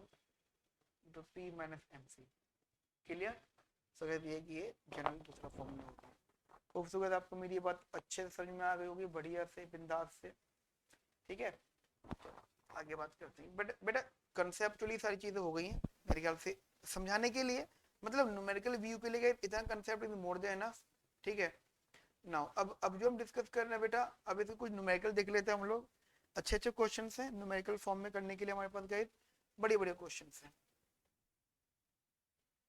तो p minus mc। Clear. So ये जनरल दूसरा formula होगा। खूबसूरत, आपको मेरी ये बात अच्छे से समझ में आ गई होगी, बढ़िया से, बिंदास से, ठीक है। आगे बात करते हैं। बट बेटा कंसेप्चुअली सारी चीजें हो गई हैं मेरे ख्याल से समझाने के लिए, मतलब न्यूमेरिकल व्यू के लिए इतना concept is more than enough, ठीक है। नाउ अब जो हम डिस्कस कर रहे हैं बेटा, अब इसके कुछ न्यूमेरिकल देख लेते हैं हम लोग। अच्छे अच्छे क्वेश्चन हैं न्यूमेरिकल फॉर्म में करने के लिए हमारे पास गाइस, बड़े बड़े क्वेश्चन हैं,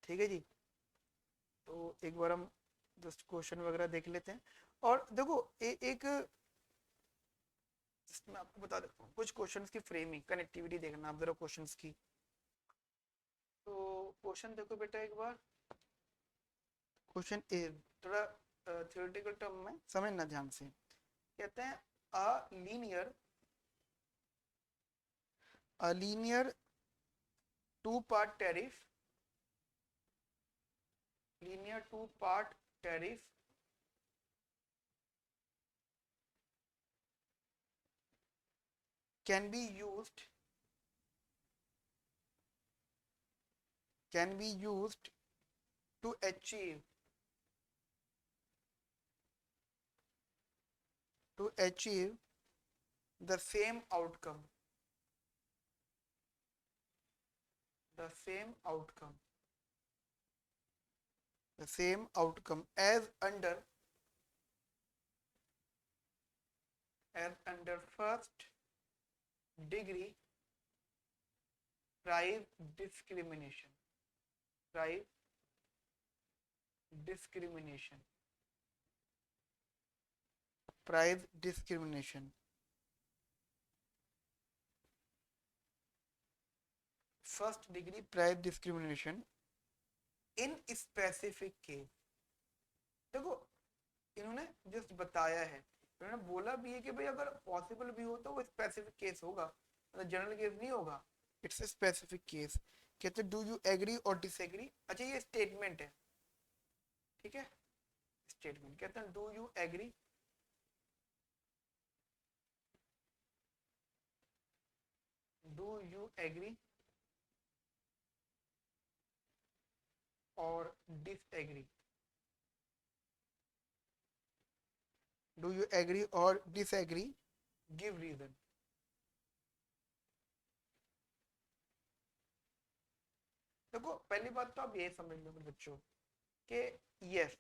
ठीक है जी। तो एक बार हम जस्ट क्वेश्चन वगैरह देख लेते हैं। और देखो एक मैं आपको बता देता हूँ कुछ क्वेश्चंस की फ्रेमिंग, कनेक्टिविटी देखना आप जरा क्वेश्चंस की। तो क्वेश्चन देखो बेटा एक बार, क्वेश्चन ए थोड़ा थ्योरेटिकल टर्म में समझना ध्यान से। कहते हैं a linear two part tariff, linear two part tariff can be used to achieve the same outcome the same outcome, the same outcome as under first degree price discrimination, price discrimination, price discrimination. First degree price discrimination in specific case. देखो इन्होंने just बताया है, इन्होंने बोला भी है कि भाई अगर पॉसिबल भी हो तो वो स्पेसिफिक केस होगा, मतलब जनरल केस नहीं होगा, इट्स ए स्पेसिफिक केस। कहते डू यू एग्री और डिसएग्री। अच्छा ये स्टेटमेंट है, ठीक है, स्टेटमेंट कहते हैं do you agree, do you agree और डिसएग्री, डू यू एग्री और डिसएग्री, गिव रीजन। देखो पहली बात तो आप ये समझ लो बच्चों कि यस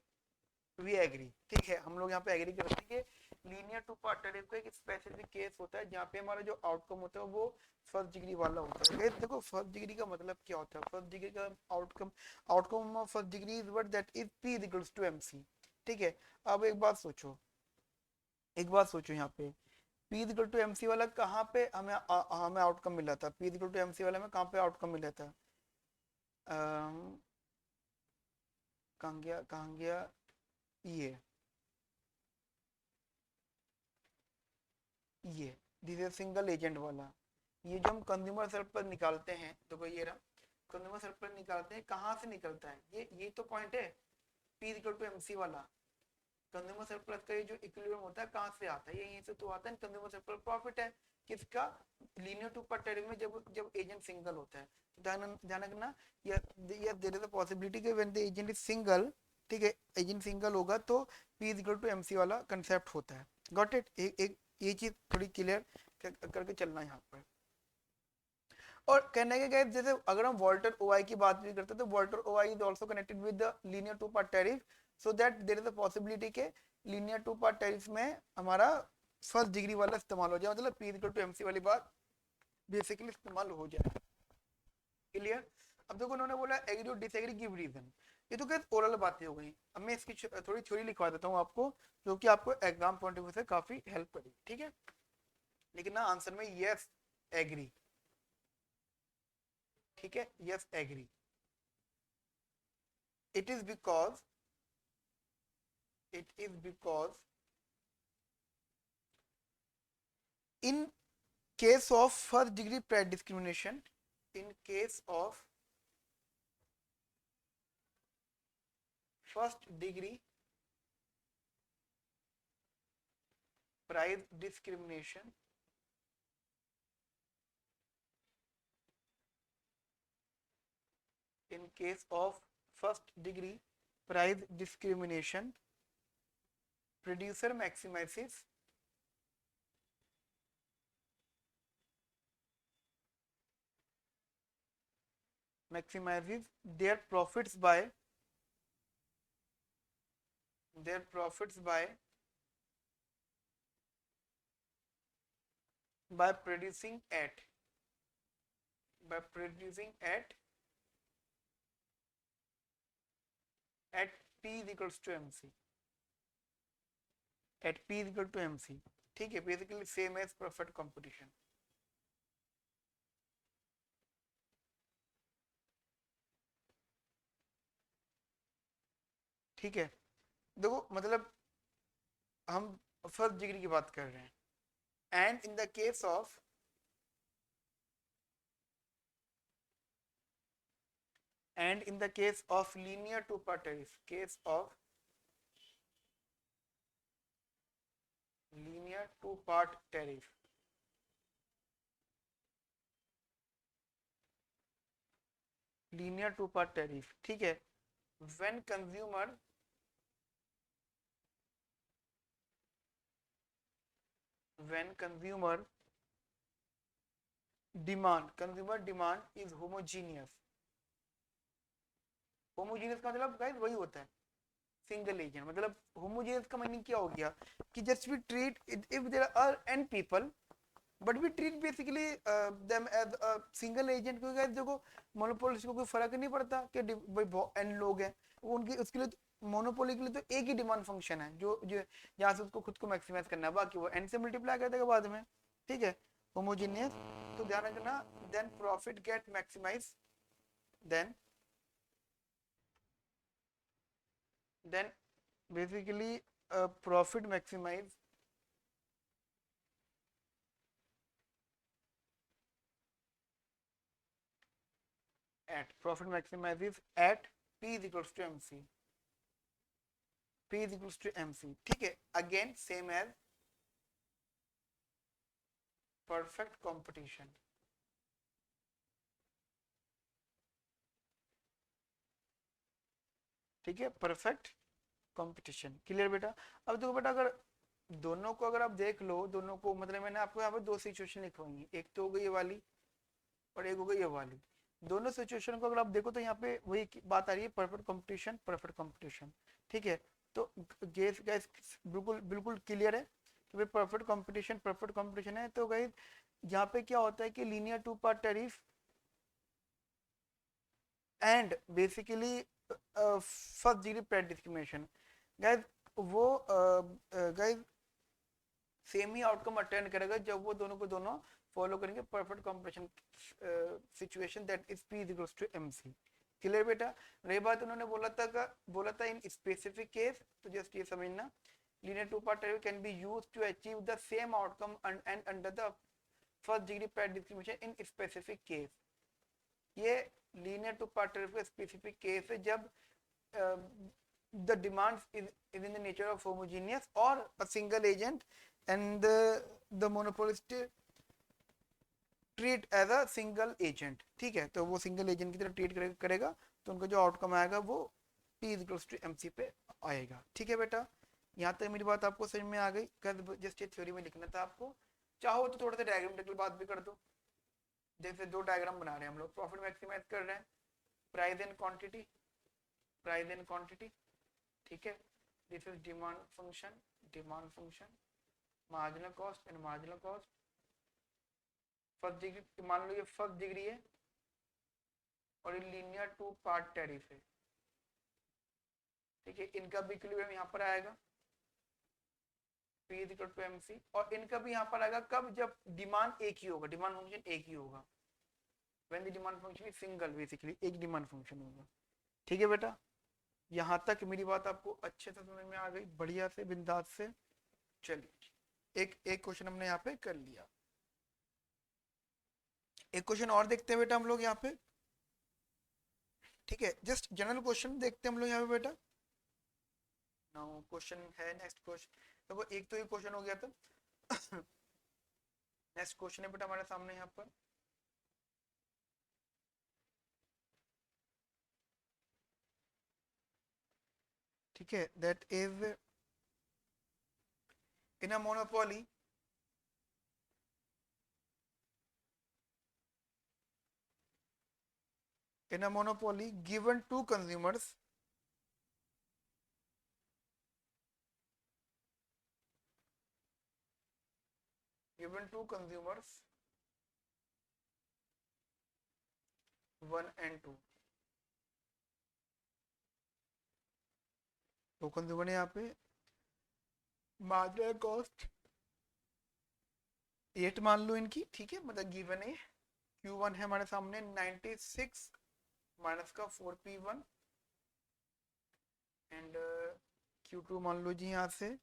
वी एग्री, ठीक है, हम लोग यहाँ पे एग्री करते हैं कि लीनियर टू पार्ट टेरिफ का एक स्पेसिफिक केस होता है जहाँ पे हमारा जो आउटकम होता है वो फर्स्ट डिग्री वाला होता है। देखो फर्स्ट डिग्री का मतलब क्या होता है, फर्स्ट डिग्री का outcome, outcome of first degree is what that is P is equals to MC, ठीक है। अब एक बात सोचो, एक बात सोचो यहाँ पे P is equal to MC वाला कहाँ पे हमें हमें आउटकम मिला था, P is equal to MC वाला में कहाँ पे आउटकम मिला था, कहाँ गया ये दिस इज सिंगल एजेंट वाला। ये जो हम कंज्यूमर सेल्फ पर निकालते हैं, तो ये रहा कंज्यूमर सेल्फ पर निकालते हैं, कहाँ से निकलता है, ये तो पॉइंट है P इक्वल टू एमसी वाला। कंज्यूमर सरप्लस का ये जो इक्विलिब्रियम होता है कहाँ से आता है, ये यहीं से तो आता है। कंज्यूमर सरप्लस प्रॉफिट है किसका, लीनियर टू पार्ट टेरिफ में जब जब एजेंट सिंगल होता है। तो ध्यान रखना देयर इज अ पॉसिबिलिटी कि when the agent is single, ठीक है, एजेंट सिंगल होगा तो P is equal to MC वाला कंसेप्ट होता है। गॉट इट, एक ये चीज थोड़ी क्लियर करके चलना यहाँ पर। और कहने के गए जैसे अगर हम वॉल्टर ओआई की बात भी करते हैं तो Walter Oi is also connected with the linear two part tariff, so that there is a possibility के लीनियर टू पार्ट टेरिफ में हमारा फर्स्ट डिग्री वाला इस्तेमाल हो जाए, मतलब पी इक्वल टू एमसी वाली बात बेसिकली इस्तेमाल हो जाए। क्लियर। अब देखो उन्होंने बोला एग्री और डिसएग्री गिव रीजन, ये तो क्या ओरल बातें हो गई। अब मैं इसकी थोड़ी थ्योरी लिखवा देता हूँ आपको, जो कि आपको एग्जाम पॉइंट ऑफ व्यू से काफी हेल्प करेगी, ठीक है। लेकिन ना आंसर में यस एग्री, ठीक है, yes agree. it is because in case of first degree price discrimination, in case of first degree price discrimination, in case of first degree price discrimination, producer maximizes their profits by by producing at P is equals to MC, at P is equal to MC, ठीक है, basically same as profit competition. ठीक है, देखो मतलब हम first degree की बात कर रहे हैं, and in the case of linear two part tariff, linear two part tariff, ठीक है, when consumer demand is homogeneous, homogeneous का मतलब गाइस वही होता है सिंगल एजेंट। मतलब होमोजीनियस का मीनिंग क्या हो गया कि just we treat if there are n people but we treat basically them as a single agent, क्योंकि गाइस देखो मोनोपोलिस्ट को कोई फर्क नहीं पड़ता कि भाई n लोग हैं, वो उनकी उसके लिए मोनोपोली के लिए तो एक ही डिमांड फंक्शन है जो जो जहाँ से उसको खुद को मैक्सिमाइज करना है, बाकी वो n से मल्टीप्लाई कर देगा बाद में। ठीक है, होमोजीनियस। तो ध्यान रखना, then profit get maximise, then then basically profit maximize at profit maximizes at p is equals to mc, p is equals to mc। ठीक है, again same as perfect competition। ठीक है, परफेक्ट कंपटीशन। क्लियर बेटा? अब देखो बेटा, अगर दोनों को अगर आप देख लो, दोनों को मतलब मैंने आपको यहाँ पे दो सिचुएशन लिखवाई है, एक तो हो गई ये वाली और एक हो गई ये वाली। दोनों सिचुएशन को अगर आप देखो तो यहाँ पे वही बात आ रही है, परफेक्ट कंपटीशन, परफेक्ट कंपटीशन। ठीक है, तो गैस गैस बिल्कुल बिल्कुल क्लियर है कि भाई परफेक्ट कंपटीशन है। तो गाइस यहाँ पे क्या होता है कि linear two part tariff and basically first degree price discrimination, guys वो गाइस सेम ही आउटकम अटेंड करेगा जब वो दोनों को दोनों फॉलो करेंगे perfect competition situation, that is P is equals to MC. Clear बेटा? रही बात उन्होंने बोला था इन स्पेसिफिक केस, तो जस्ट ये समझना, linear two part derivative can be used to achieve the same outcome and under the first degree price distribution in specific case। ये लीनियर टू पार्ट टैरिफ का स्पेसिफिक केस है जब the demands is in the nature of homogeneous or a single agent and the monopolist treat as a single agent। ठीक है, तो वो single agent की तरह ट्रीट करेगा, तो उनका जो आउटकम आएगा वो P is equals to MC पे आएगा। ठीक है बेटा, यहाँ तक मेरी बात आपको समझ में आ गई? जस्ट ये थ्योरी में लिखना था आपको, चाहो तो थोड़ा सा डायग्राम टेक्निकल बात भी कर दो। जैसे दो डायग्राम बना रहे हैं हम लोग, प्रॉफिट मैक्सिमाइज कर रहे हैं, price and quantity, price and quantity. ठीक है, this is demand function, marginal cost and marginal cost. First degree मान लो ये फर्स्ट डिग्री है और ये लीनियर टू पार्ट टैरिफ है। ठीक है, इनका भी इक्विलिब्रियम यहाँ पर आएगा, P is equal to MC, और इनका भी यहाँ पर आएगा कब, जब डिमांड एक ही होगा, डिमांड फंक्शन एक ही होगा, when the demand function is single, basically एक डिमांड फंक्शन होगा। ठीक है बेटा, यहाँ तक मेरी बात आपको अच्छे से समझ में आ गई, बढ़िया से बिंदास से। चलिए एक एक क्वेश्चन हमने यहाँ पे कर लिया, एक क्वेश्चन और देखते हैं बेटा हम लोग यहाँ पे। ठीक है, जस्ट जनरल क्वेश्चन देखते हैं हम लोग यहाँ पे बेटा। नाउ क्वेश्चन है, नेक्स्ट क्वेश्चन देखो, एक तो ये क्वेश्चन हो गया था। नेक्स्ट क्वेश्चन है बेटा हमारे सामने यहाँ पर, ठीक है, that is in a monopoly given two consumers, one and two, दो कंज्यूमर है यहाँ पे, मार्जिनल कॉस्ट 8 मान लो इनकी। ठीक है, मतलब गिवन है, Q1 है हमारे सामने 96 माइनस का 4P1 एंड Q2 मान लो जी यहाँ से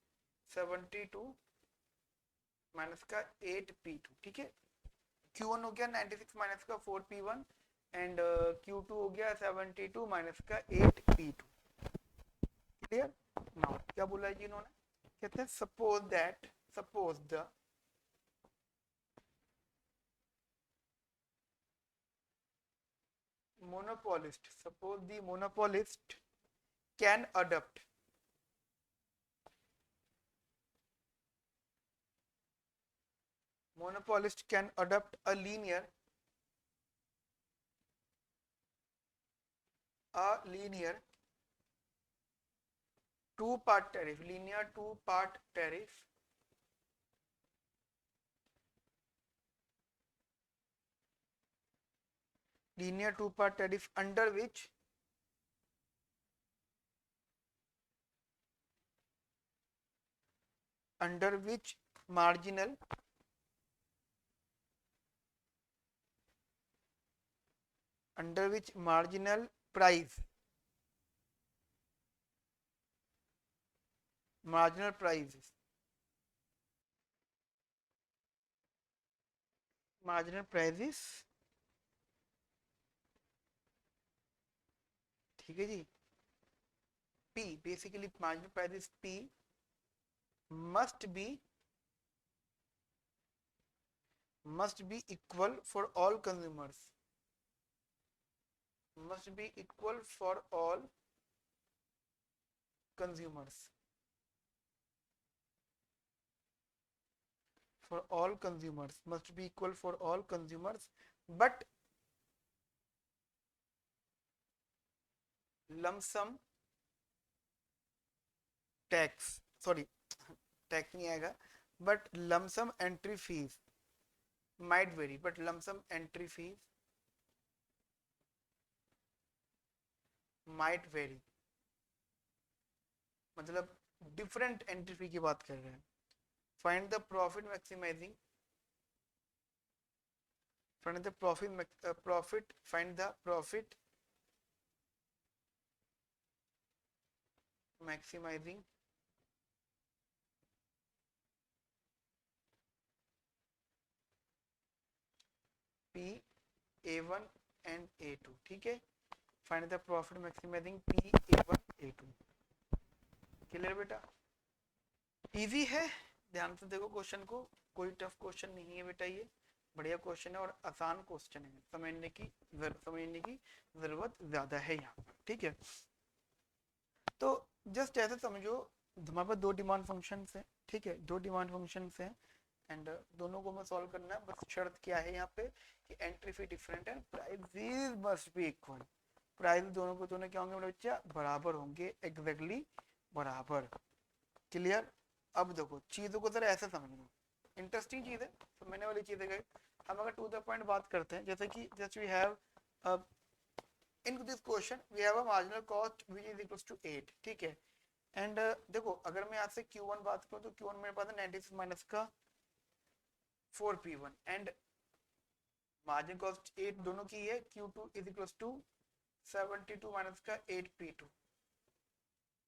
72 माइनस का 8P2। ठीक है, Q1 हो गया 96 माइनस का 4P1 एंड Q2 हो गया 72 माइनस का 8P2। क्लियर? नाउ क्या बोला है जी इन्होंने, कहते हैं suppose the monopolist can adopt a a linear two-part tariff, linear two-part tariff linear two-part tariff under which marginal price marginal prices marginal prices ठीक है जी P basically marginal prices P must be equal for all consumers must be equal for all consumers must be equal for all consumers but lump sum tax sorry tax नहीं आएगा but lump sum entry fees might vary but lump sum entry fees might vary मतलब different entry फी की बात कर रहे हैं find the profit maximizing find the profit maximizing P A1 and A2 ठीक है find the profit maximizing P A1 A2 clear बेटा easy है ध्यान से देखो क्वेश्चन को कोई टफ क्वेश्चन नहीं है बेटा ये बढ़िया क्वेश्चन है और आसान क्वेश्चन है समझने की जरूरत ज्यादा है यहाँ ठीक है तो जस्ट ऐसे समझो हमारे पास दो डिमांड फंक्शन है ठीक है दो डिमांड फंक्शन है एंड दोनों को मैं सॉल्व करना है बस शर्त क्या है यहाँ पे कि एंट्री फी डिफरेंट है price must be equal price दोनों को दोनों क्या होंगे बच्चा बराबर होंगे एग्जैक्टली बराबर क्लियर अब देखो चीजों को जरा ऐसे समझना इंटरेस्टिंग चीज है समझने वाली चीज है हम अगर टू द पॉइंट बात करते हैं जैसे कि just we have in this question we have a marginal cost which is equals to 8 ठीक है एंड देखो अगर मैं यहाँ से Q1 बात करूँ तो Q1 मेरे पास है 96 माइनस का 4P1 एंड मार्जिन कॉस्ट 8 दोनों की है Q2 is equals to 72 minus का 8P2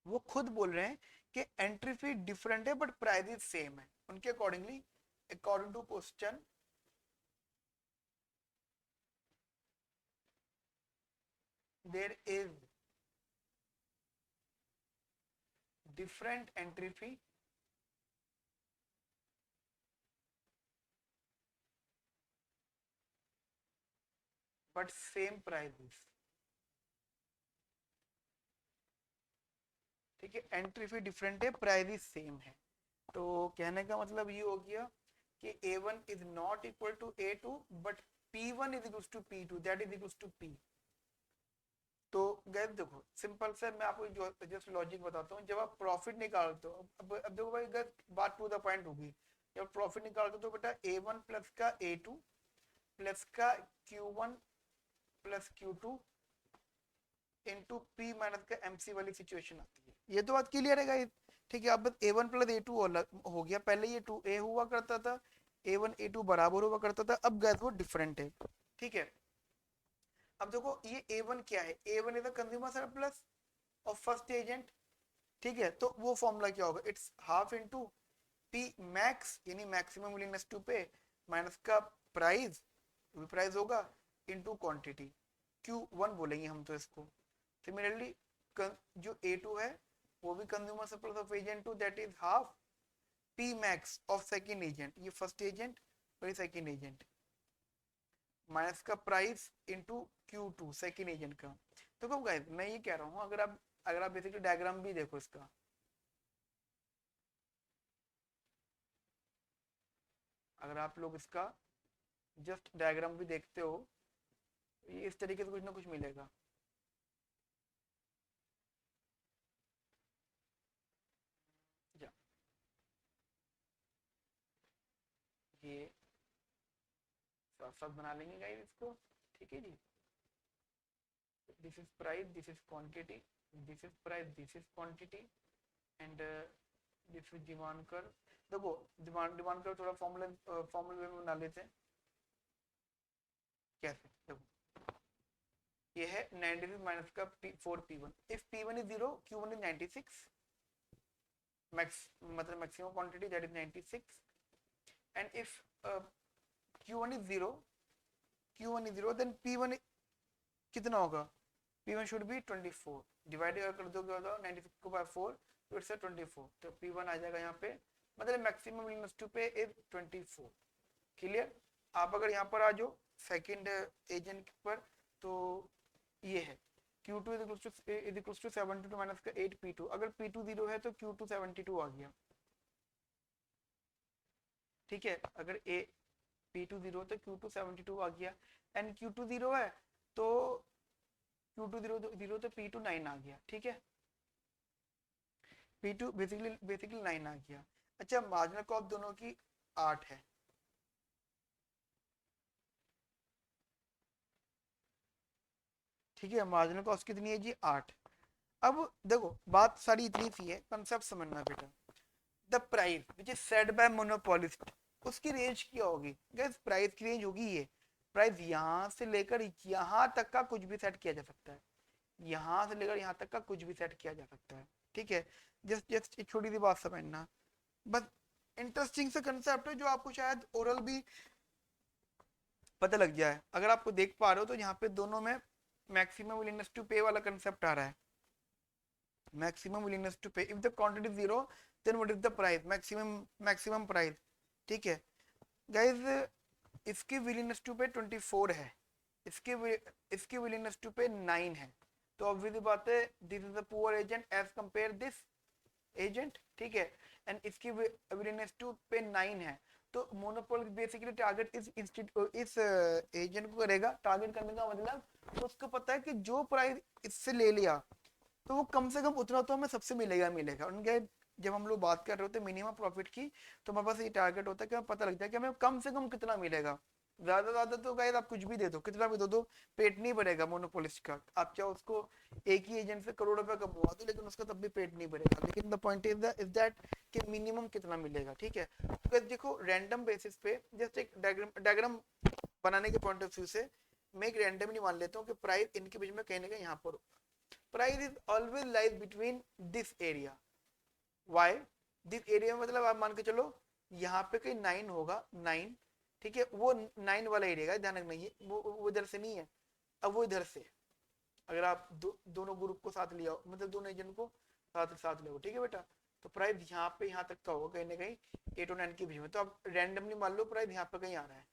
वो खुद बोल रहे हैं कि एंट्री फी डिफरेंट है बट प्राइस सेम है उनके accordingly according to question there is different entry fee but same prices ठीक है एंट्री फी डिफरेंट है प्राइस सेम है तो कहने का मतलब ये हो गया कि A1 is not equal to A2 but P1 is equal to P2 that is equal to P तो गैस देखो सिंपल से मैं आपको जस्ट लॉजिक बताता हूँ जब आप प्रॉफिट निकालते हो अब देखो भाई गैस बात टू द पॉइंट होगी जब प्रॉफिट निकालते हो तो बेटा A1 प्लस का A2 प्लस का Q1 plus Q2 into P minus का MC वाली सिचुएशन आती है ये तो बात क्लियर है गाइस ठीक है अब A1 प्लस A2 हो गया पहले ये 2A हुआ करता था A1 A2 बराबर हुआ करता था अब गैस वो डिफरेंट है ठीक है अब देखो ये A1 क्या है A1 is the consumer surplus of first agent ठीक है तो वो फॉर्मूला क्या होगा it's half into P max यानी मैक्सिमम विलिंगनेस टू पे माइनस का प्राइस होगा इनटू क्वांटिटी Q1 बोलेंगे हम तो इसको सिमिलरली जो A2 है वो भी consumer surplus of agent 2 that is half P max of second agent ये फर्स्ट एजेंट और ये सेकंड एजेंट माइनस का price into Q2 second agent का तो कब गाइस मैं ये कह रहा हूँ अगर आप बेसिकली डायग्राम भी देखो इसका अगर आप लोग इसका जस्ट डायग्राम भी देखते हो ये इस तरीके से कुछ ना कुछ मिलेगा ये साथ साथ बना लेंगे गाइस इसको, ठीक है जी। This is price, this is quantity, this is price, this is quantity, and this is demand कर। देखो डिमांड कर थोड़ा फॉर्मूला में बना लेते हैं। कैसे, देखो ये है 96 माइनस का 4p1, if p1 is 0 q1 is 96, max मतलब maximum quantity that is 96, and if q1 is 0 then p1 कितना होगा, p1 शुड बी 24, डिवाइड कर दो क्या होगा 96 को बाय 4 तो इट्स 24, तो p1 आ जाएगा यहाँ पे, मतलब मैक्सिमम विलिंगनेस टू पे इज 24। क्लियर। आप अगर यहाँ पर आ जाओ सेकंड एजेंट पर, तो ये है Q2 is equals to 72 minus का 8p2, अगर p2 0 है तो Q2 72 आ गया, ठीक है। अगर p2 0 तो Q2 72 आ गया, एंड Q2 0 है तो Q2 0 तो P2 9 आ गया, ठीक है। P2 बेसिकली 9 आ गया। अच्छा, मार्जिनल कॉस्ट दोनों की 8 है, ठीक है। मार्जिनल कॉस्ट कितनी है जी, 8। अब देखो बात सारी इतनी सी है, कंसेप्ट समझना बेटा। The price which is set by monopolist, उसकी रेंज क्या होगी गाइस, प्राइस की रेंज होगी ये, प्राइस यहाँ से लेकर यहाँ तक का कुछ भी सेट किया जा सकता है, यहाँ से लेकर यहाँ तक का कुछ भी सेट किया जा सकता है, ठीक है। जस्ट जस्ट एक छोटी सी बात समझना, बस इंटरेस्टिंग से कंसेप्ट है जो आपको शायद ओरल भी पता लग जाए। अगर आपको देख पा रहे हो तो यहाँ पे दोनों में मैक्सिमम विलिंगनेस टू पे वाला कंसेप्ट आ रहा है, maximum willingness to pay, if the quantity zero then what is the price, maximum price, ठीक है। गाइस इसकी विलिंगनेस टू पे 24 है, इसकी विलिंगनेस टू पे 9 है, तो ऑब्वियसली बात है this is the poor agent as compare this agent, ठीक है। एंड इसकी विलिंगनेस टू पे 9 है, तो मोनोपोल बेसिकली टारगेट इस एजेंट को करेगा, टारगेट करने का मतलब तो उसको पता है कि जो प्राइस इससे ले लिया तो वो कम से कम उतना तो हमें सबसे मिलेगा उनके। जब हम लोग बात कर रहे होते मिनिमम प्रॉफिट की, तो हमारे पास ये टारगेट होता है कि हमें पता लग जाए कि हमें कम से कम कितना मिलेगा। ज्यादा तो गाइस आप कुछ भी दे दो, कितना भी दे दो, पेट नहीं भरेगा मोनोपोलिस्ट का। आप चाहे उसको एक ही एजेंट से करोड़ रुपए कमवा दो, लेकिन उसका तब भी पेट नहीं भरेगा। लेकिन द पॉइंट इज दैट कि मिनिमम कितना मिलेगा, ठीक है। तो देखो रैंडम बेसिस पे जस्ट एक डायग्राम बनाने के पॉइंट ऑफ व्यू से मैं एक रैंडमली मान लेता हूँ कि प्राइस इनके बीच में कहीं ना कहीं यहाँ पर price is always lies between this area, why this area मतलब आप मान के चलो यहाँ पे कहीं 9 होगा, 9, ठीक है। वो 9 वाला एरिया है, ध्यान रखना, ये वो इधर से नहीं है, अब वो इधर से, अगर आप दोनों ग्रुप को साथ लिया मतलब दोनों एजेंट को साथ ले, ठीक है बेटा। तो प्राइस यहाँ पे यहाँ तक का होगा कहीं ना कहीं 8 और 9 के बीच में, तो आप रैंडमली मान लो प्राइस यहाँ पे कहीं आ रहा है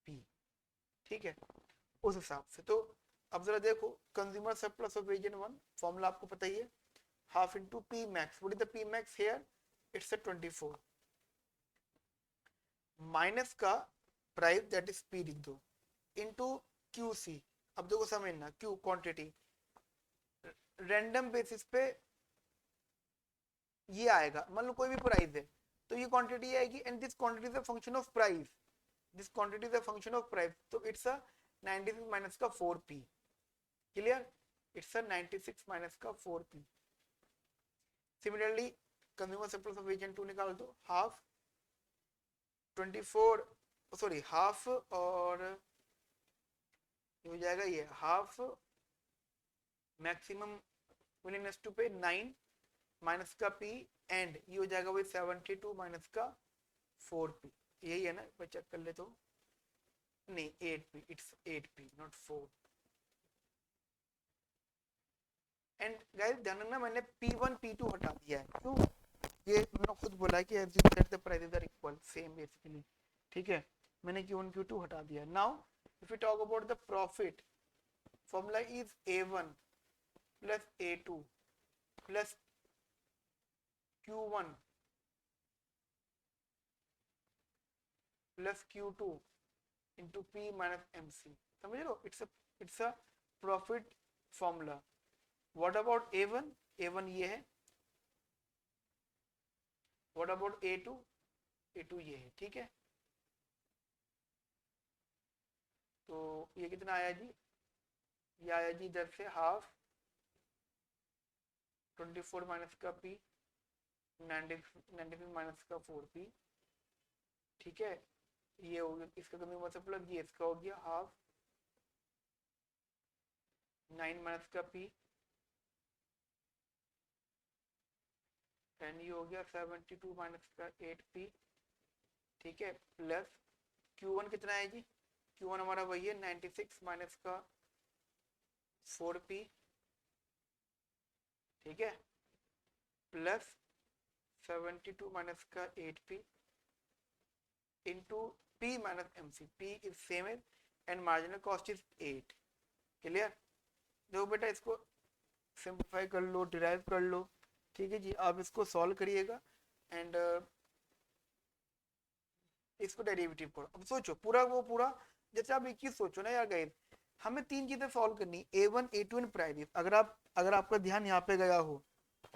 P, ठीक है, उस हिसाब से। तो अब जरा देखो consumer surplus of agent 1 formula आपको पता ही है, half into P max. What is the P max here? It's a 24 minus का प्राइस दैट इज P लिख दो इनटू QC। अब देखो समझना, Q क्वांटिटी, रैंडम बेसिस पे ये आएगा, मान लो कोई भी प्राइस है तो ये क्वांटिटी आएगी, and this quantity is a function of price, this quantity is a function of price, तो इट्स अ 96 माइनस का 4p। Clear, it's a 96 minus का 4p। Similarly consumer surplus of agent 2 निकाल दो, half 24 sorry half, और ये हो जाएगा ये हाफ मैक्सिमम विलिंगनेस टू पे 9 माइनस का P, एंड ये हो जाएगा वही 72 माइनस का 4p। यही है ना, मैं चेक कर ले तो नहीं 8p, it's 8p not 4। And guys ध्यान रखना मैंने P1 P2 हटा दिया है, क्यों, ये मैंने खुद बोला है कि assume that the prices are equal same basically, ठीक है। मैंने Q1 Q2 हटा दिया। Now if we talk about the profit, formula is A1 plus A2 plus Q1 plus Q2 into P minus MC। समझ रहे हो, it's a profit formula। What about A1? A1 ये है, what about A2? A2 ये है, ठीक है। तो ये कितना आया जी, ये आया जी इधर से हाफ 24 माइनस का पी 95 माइनस का 4p, ठीक है। ये हो गया इसका कमी मतलब प्लस ये इसका हो गया हाफ 9 माइनस का पी एंड ये हो गया 72 माइनस का 8p, ठीक है, प्लस Q1 कितना है जी, Q1 हमारा वही है 96 माइनस का 4p, ठीक है, प्लस 72 माइनस का 8p into p minus mc, p is same as and marginal cost is 8। Clear? देखो बेटा इसको सिंप्लीफाई कर लो, डिराइव कर लो, ठीक है जी। आप इसको सॉल्व करिएगा एंड इसको डेरिवेटिव करो। अब सोचो पूरा वो पूरा, जैसे आप एक चीज सोचो ना यार गाइस, हमें तीन चीजें सॉल्व करनी, A1 A2 एंड प्राइस। अगर आपका ध्यान यहाँ पे गया हो,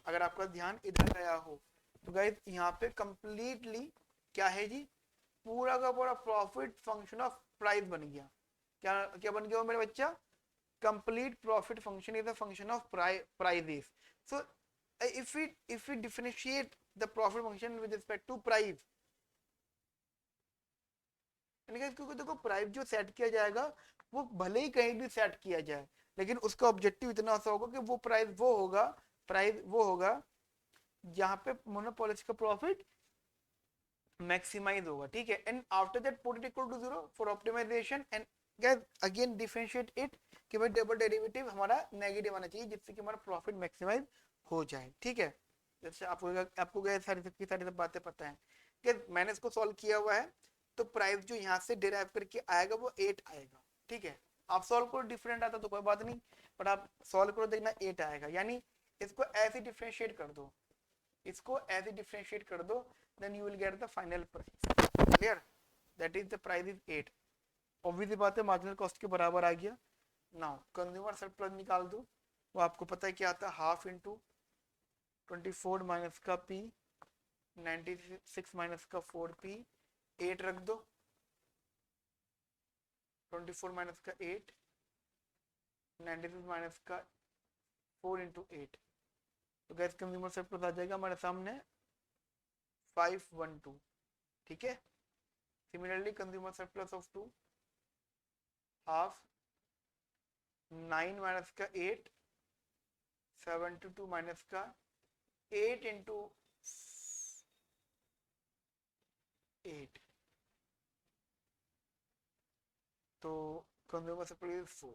अगर आपका ध्यान इधर गया हो तो गाइस यहाँ पे कंप्लीटली क्या है जी, पूरा का पूरा प्रॉफिट फंक्शन ऑफ प्राइस बन गया। क्या क्या बन गया मेरे बच्चा? complete profit function is a function of prices. So if we differentiate the profit function with respect to price, क्योंकि देखो प्राइस जो सेट किया जाएगा वो भले ही कहीं भी सेट किया जाए, लेकिन उसका ऑब्जेक्टिव इतना सा होगा कि वो प्राइस वो होगा जहां पे मोनोपोलिस्ट का प्रॉफिट मैक्सिमाइज होगा, ठीक है। And after that put it equal to 0 for optimisation and guys again differentiate it कि भाई डबल डेरिवेटिव हमारा नेगेटिव आना चाहिए जिससे कि हमारा प्रॉफिट मैक्सिमाइज हो जाए, ठीक है। जैसे आपको गए सारी सब बातें पता है कि मैंने इसको सॉल्व किया हुआ है, तो प्राइस जो यहाँ से डिराइव करके आएगा वो 8 आएगा, ठीक है। आप सॉल्व करो डिफरेंट आता तो कोई बात नहीं, बट आप सॉल्व करो देखना 8 आएगा, यानी इसको ऐसे डिफरेंशिएट कर दो, इसको ऐसे डिफरेंशिएट कर दो, then you will get the final price, clear, that is the price is 8। Obviously बात है मार्जिनल कॉस्ट के बराबर आ गया। नाउ कंज्यूमर सरप्लस निकाल दो, वो आपको पता है क्या आता है, हाफ इंटू 24 माइनस का p 96 माइनस का 4p 8 रख दो, 24 माइनस का 8 96 माइनस का 4 इंटू 8, तो गैस कंज्यूमर सरप्लस आ जाएगा हमारे सामने 512, ठीक है। Similarly consumer surplus of 2 half 9 minus का 8 72 माइनस का 8 इंटू 8, तो कंज्यूमर सरप्लस 4,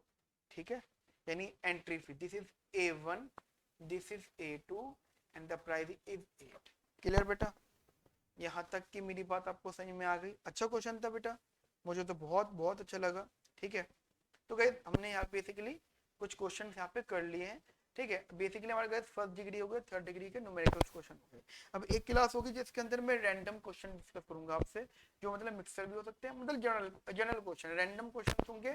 ठीक है। यानी entry fee this is A1, this is A2 and the price is 8। Clear बेटा? यहाँ तक की मेरी बात आपको समझ में आ गई? अच्छा क्वेश्चन था बेटा, मुझे तो बहुत बहुत अच्छा लगा, ठीक है। तो गाइस हमने यहाँ बेसिकली कुछ क्वेश्चन यहाँ पे कर लिए हैं, ठीक है। बेसिकली हमारे गाइस फर्स्ट डिग्री हो गए, थर्ड डिग्री के न्यूमेरिकल क्वेश्चन हो गए। अब एक क्लास होगी जिसके अंदर मैं रैंडम क्वेश्चन डिस्कस करूंगा आपसे, जो मतलब मिक्सर भी हो सकते हैं, मतलब जनरल क्वेश्चन, रैंडम क्वेश्चन होंगे,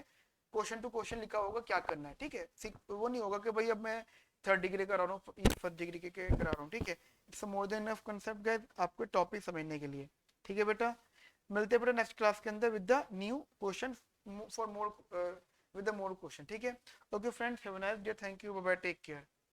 क्वेश्चन टू क्वेश्चन लिखा होगा क्या करना है, ठीक है। वो नहीं होगा कि भाई अब मैं थर्ड डिग्री करा रहा हूँ, फर्स्ट डिग्री के करा रहा हूँ, ठीक है। It's more than enough concept guys आपको टॉपिक समझने के लिए, ठीक है बेटा। मिलते हैं बेटा नेक्स्ट क्लास के अंदर with the new question for more with the more question, ठीक है। Okay friends, have a nice day, thank you, bye bye, take care।